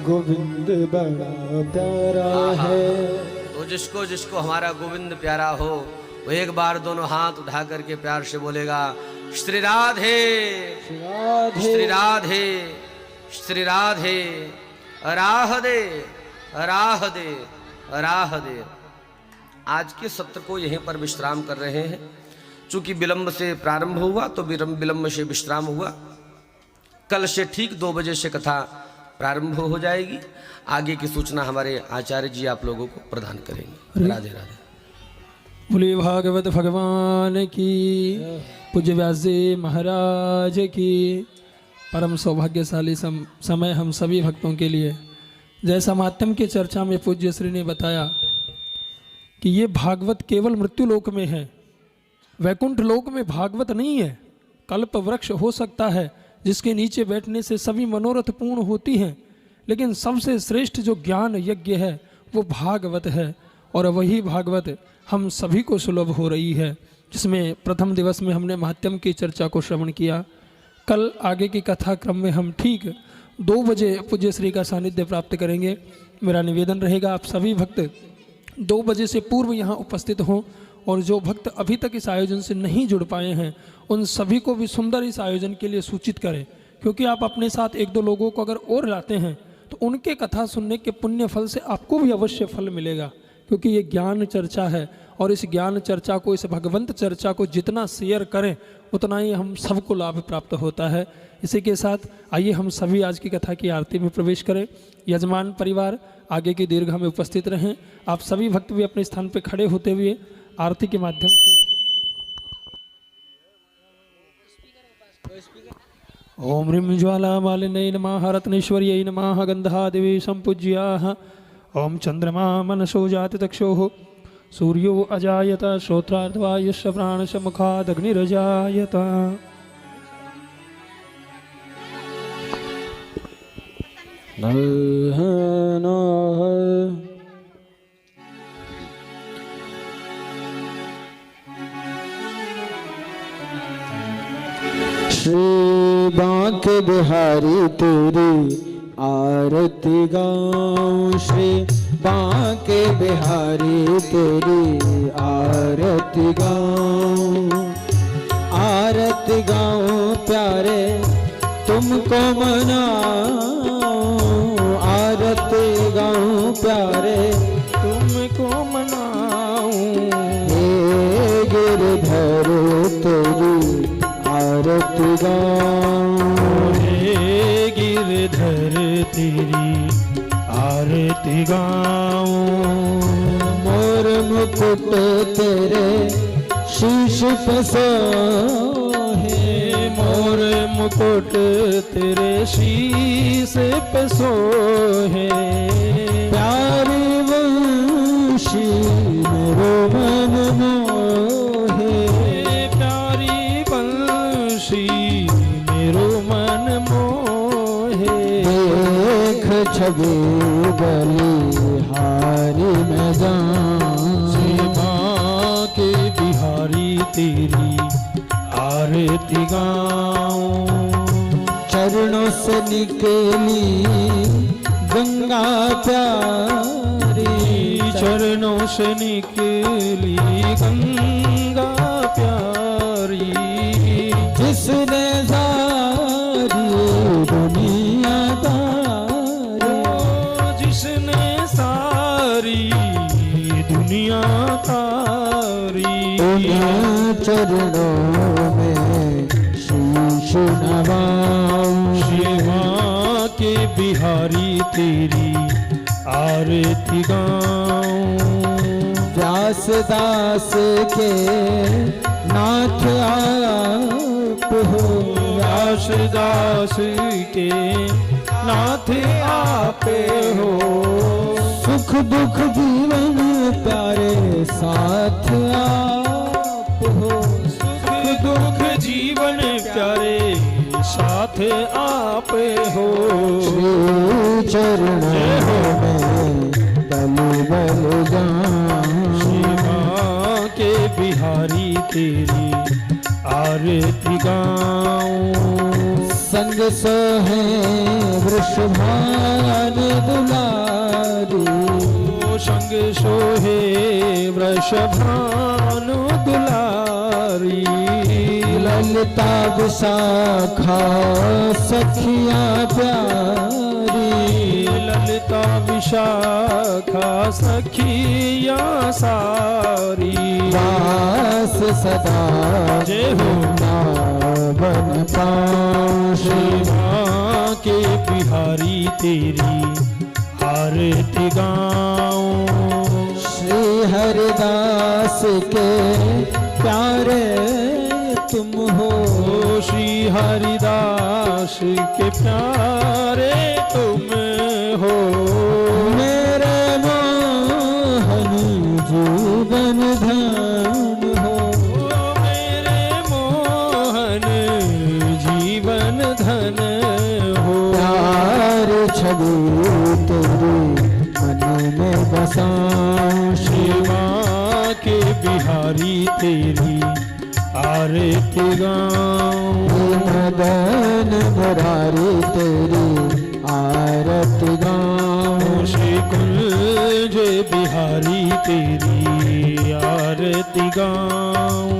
गोविंद बड़ा प्यारा है। तो जिसको जिसको हमारा गोविंद प्यारा हो वो एक बार दोनों हाथ उठा करके प्यार से बोलेगा श्री राधे श्री राधे श्री राधे राधे राधे राधे। आज के सत्र को यहीं पर विश्राम कर रहे हैं, चूंकि विलंब से प्रारंभ हुआ तो विलंब से विश्राम हुआ। कल से ठीक 2 बजे से कथा प्रारंभ हो जाएगी। आगे की सूचना हमारे आचार्य जी आप लोगों को प्रदान करेंगे। राधे राधे। बोलिए भागवत भगवान की, पूज्य व्यास जी महाराज की। परम सौभाग्यशाली समय हम सभी भक्तों के लिए। जैसा महात्म की चर्चा में पूज्य श्री ने बताया कि ये भागवत केवल मृत्यु लोक में है, वैकुंठ लोक में भागवत नहीं है। कल्प वृक्ष हो सकता है जिसके नीचे बैठने से सभी मनोरथ पूर्ण होती हैं, लेकिन सबसे श्रेष्ठ जो ज्ञान यज्ञ है वो भागवत है, और वही भागवत हम सभी को सुलभ हो रही है, जिसमें प्रथम दिवस में हमने महात्म की चर्चा को श्रवण किया। कल आगे की कथा क्रम में हम ठीक 2 बजे पूज्य श्री का सानिध्य प्राप्त करेंगे। मेरा निवेदन रहेगा आप सभी भक्त 2 बजे से पूर्व यहाँ उपस्थित हों, और जो भक्त अभी तक इस आयोजन से नहीं जुड़ पाए हैं उन सभी को भी सुंदर इस आयोजन के लिए सूचित करें, क्योंकि आप अपने साथ 1-2 लोगों को अगर और लाते हैं तो उनके कथा सुनने के पुण्य फल से आपको भी अवश्य फल मिलेगा, क्योंकि ये ज्ञान चर्चा है, और इस ज्ञान चर्चा को, इस भगवंत चर्चा को जितना शेयर करें उतना ही हम सबको लाभ प्राप्त होता है। इसी के साथ आइए हम सभी आज की कथा की आरती में प्रवेश करें। यजमान परिवार आगे की दीर्घा में उपस्थित रहें। आप सभी भक्त भी अपने स्थान पर खड़े होते हुए आरती के माध्यम से ओम ह्रीं ज्वाला मालिन्यै नमः, रत्नेश्वर्यै नमः, गंधादेवी संपूज्याः। ओम चंद्रमा मनसो जातचक्षुः, सूर्यो अजायत, श्रोत्रार्धवायुश्च प्राणश्च मुखादग्निरजायत। श्री बांके बिहारी तेरी आरती गाऊं, श्री बांके बिहारी तेरी आरती गाऊं, आरती गाऊं प्यारे तुमको मनाऊं, आरती गाऊं प्यारे तुमको गाऊं। हे गिरधर तेरी आरती गाऊं। मोर मुकुट तेरे शीश पे सोहे। मोर मुकुट तेरे शीश पे सोहे। प्यारी वंशी मेरो मन मोहे। प्यारी बंशी मेरो मन मोहे। देख छवि बलिहारी में जाऊं। माँ के बिहारी तेरी आरती गाऊं। चरणों से निकली गंगा प्यारी। चरणों से निकली गंगा प्यारी। जिसने सारी दुनिया तारी। जिसने सारी दुनिया तारी। उन्हीं चरणों में शीश नवाऊं। शिवा के बिहारी तेरी आरती गाऊं। व्यास दास के नाथ आप हो। व्यास दास के नाथ आप हो। सुख दुख जीवन प्यारे साथ आप हो। सुख दुख जीवन प्यारे साथ आप हो। श्री चरणों में बल बल जाऊं। शिवा के बिहारी तेरी आरती गाऊं। संग सोहे वृषभान दुलारी। संग सोहे वृषभानु दुलारी। ललिता विशाखा सखिया प्यारी। ललिता विशाखा सखिया सारी। वास सदा जय हो बन पाऊं। शिवा के बिहारी तेरी आरती गाऊं। श्री हरिदास के प्यारे तुम हो। श्री हरिदास के प्यारे तुम हो। मेरे मोहन जीवन धन हो। मेरे मोहन जीवन धन हो। प्यार छवि तेरी मन में बसाऊं। शिवा के बिहारी तेरी आरती गाऊं। मदन मुरारी तेरी आरती गाऊं। श्री कुंज बिहारी तेरी आरती गाऊं।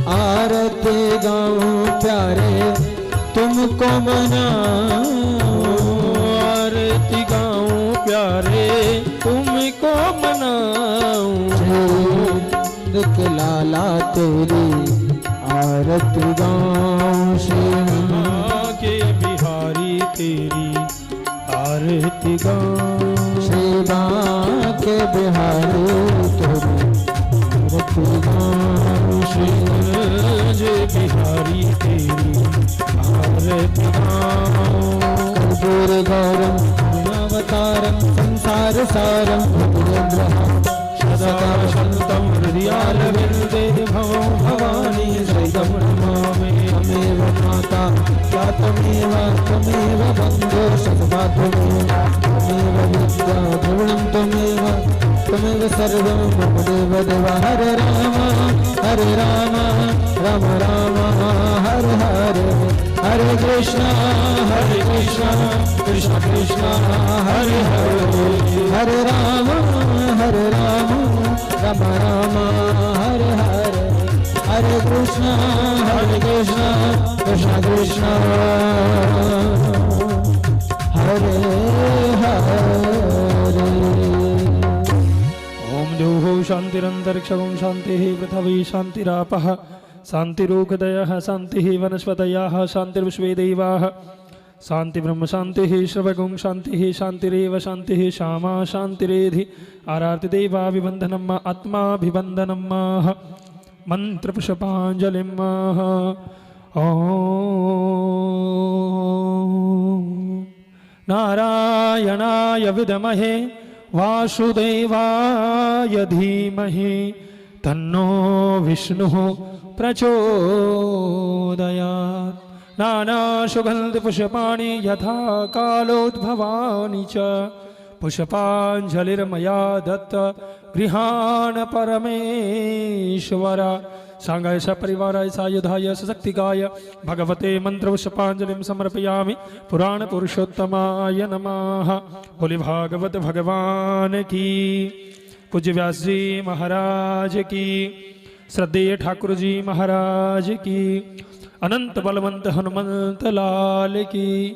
आरती गाऊं प्यारे तुमको मनाऊं। आरती गाऊं प्यारे तुमको मनाऊं। के लाला तेरी आरती गाऊं। शिवा के बिहारी तेरी आरती गाऊं। शिवा के बिहारी तेरी आरती गाऊं। श्री बिहारी तेरी आरती गाऊं। कर्पूर गौरम अवतारम संसार सारम भद्रेन्द्रहारम सदा वसन्तं हृदयारविन्दे भवो भवानी सहितं नमामि। त्वमेव माता या त्वमेव बन्धो सतता त्वमेव विद्या द्रविणं त्वमेव सर्वं मम देव देव। हरे राम राम राम हरे हरे। हरे कृष्ण कृष्ण कृष्ण हरे हरे। हरे राम राम राम हरे हरे। हरे कृष्ण कृष्ण कृष्ण हरे हरे। ओम द्यौः शान्तिरन्तरिक्षं शान्तिः पृथिवी शान्तिरापः शान्तिरूपदयः शान्तिः वनस्पतयः शान्तिर्विश्वे देवाः शान्ति ब्रह्म शान्तिः श्रवगुं शान्तिः शान्तिरेव शान्तिः श्यामा शान्तिरेधि आरार्तिदेवाभिवन्दनं आत्माभिवन्दनं मन्त्रपुष्पाञ्जलिं ॐ नारायणाय विद्महे वासुदेवाय धीमहि तन्नो विष्णुः प्रचोदयात् नानासुगन्धपुष्पाणि यथा कालोद्भवानि च पुष्पाञ्जलिर्मया दत्त गृहाण परमेश्वर सांगाय सपरिवाराय सायुधाय सशक्तिकाय भगवते मंत्रपुष्पाञ्जलिं समर्पयामि पुराणपुरुषोत्तमाय नमः। बोले भागवत भगवान की। पूज्य व्यास जी महाराज की। श्रद्धेय ठाकुर जी महाराज की। अनंत बलवंत हनुमंत लाल की।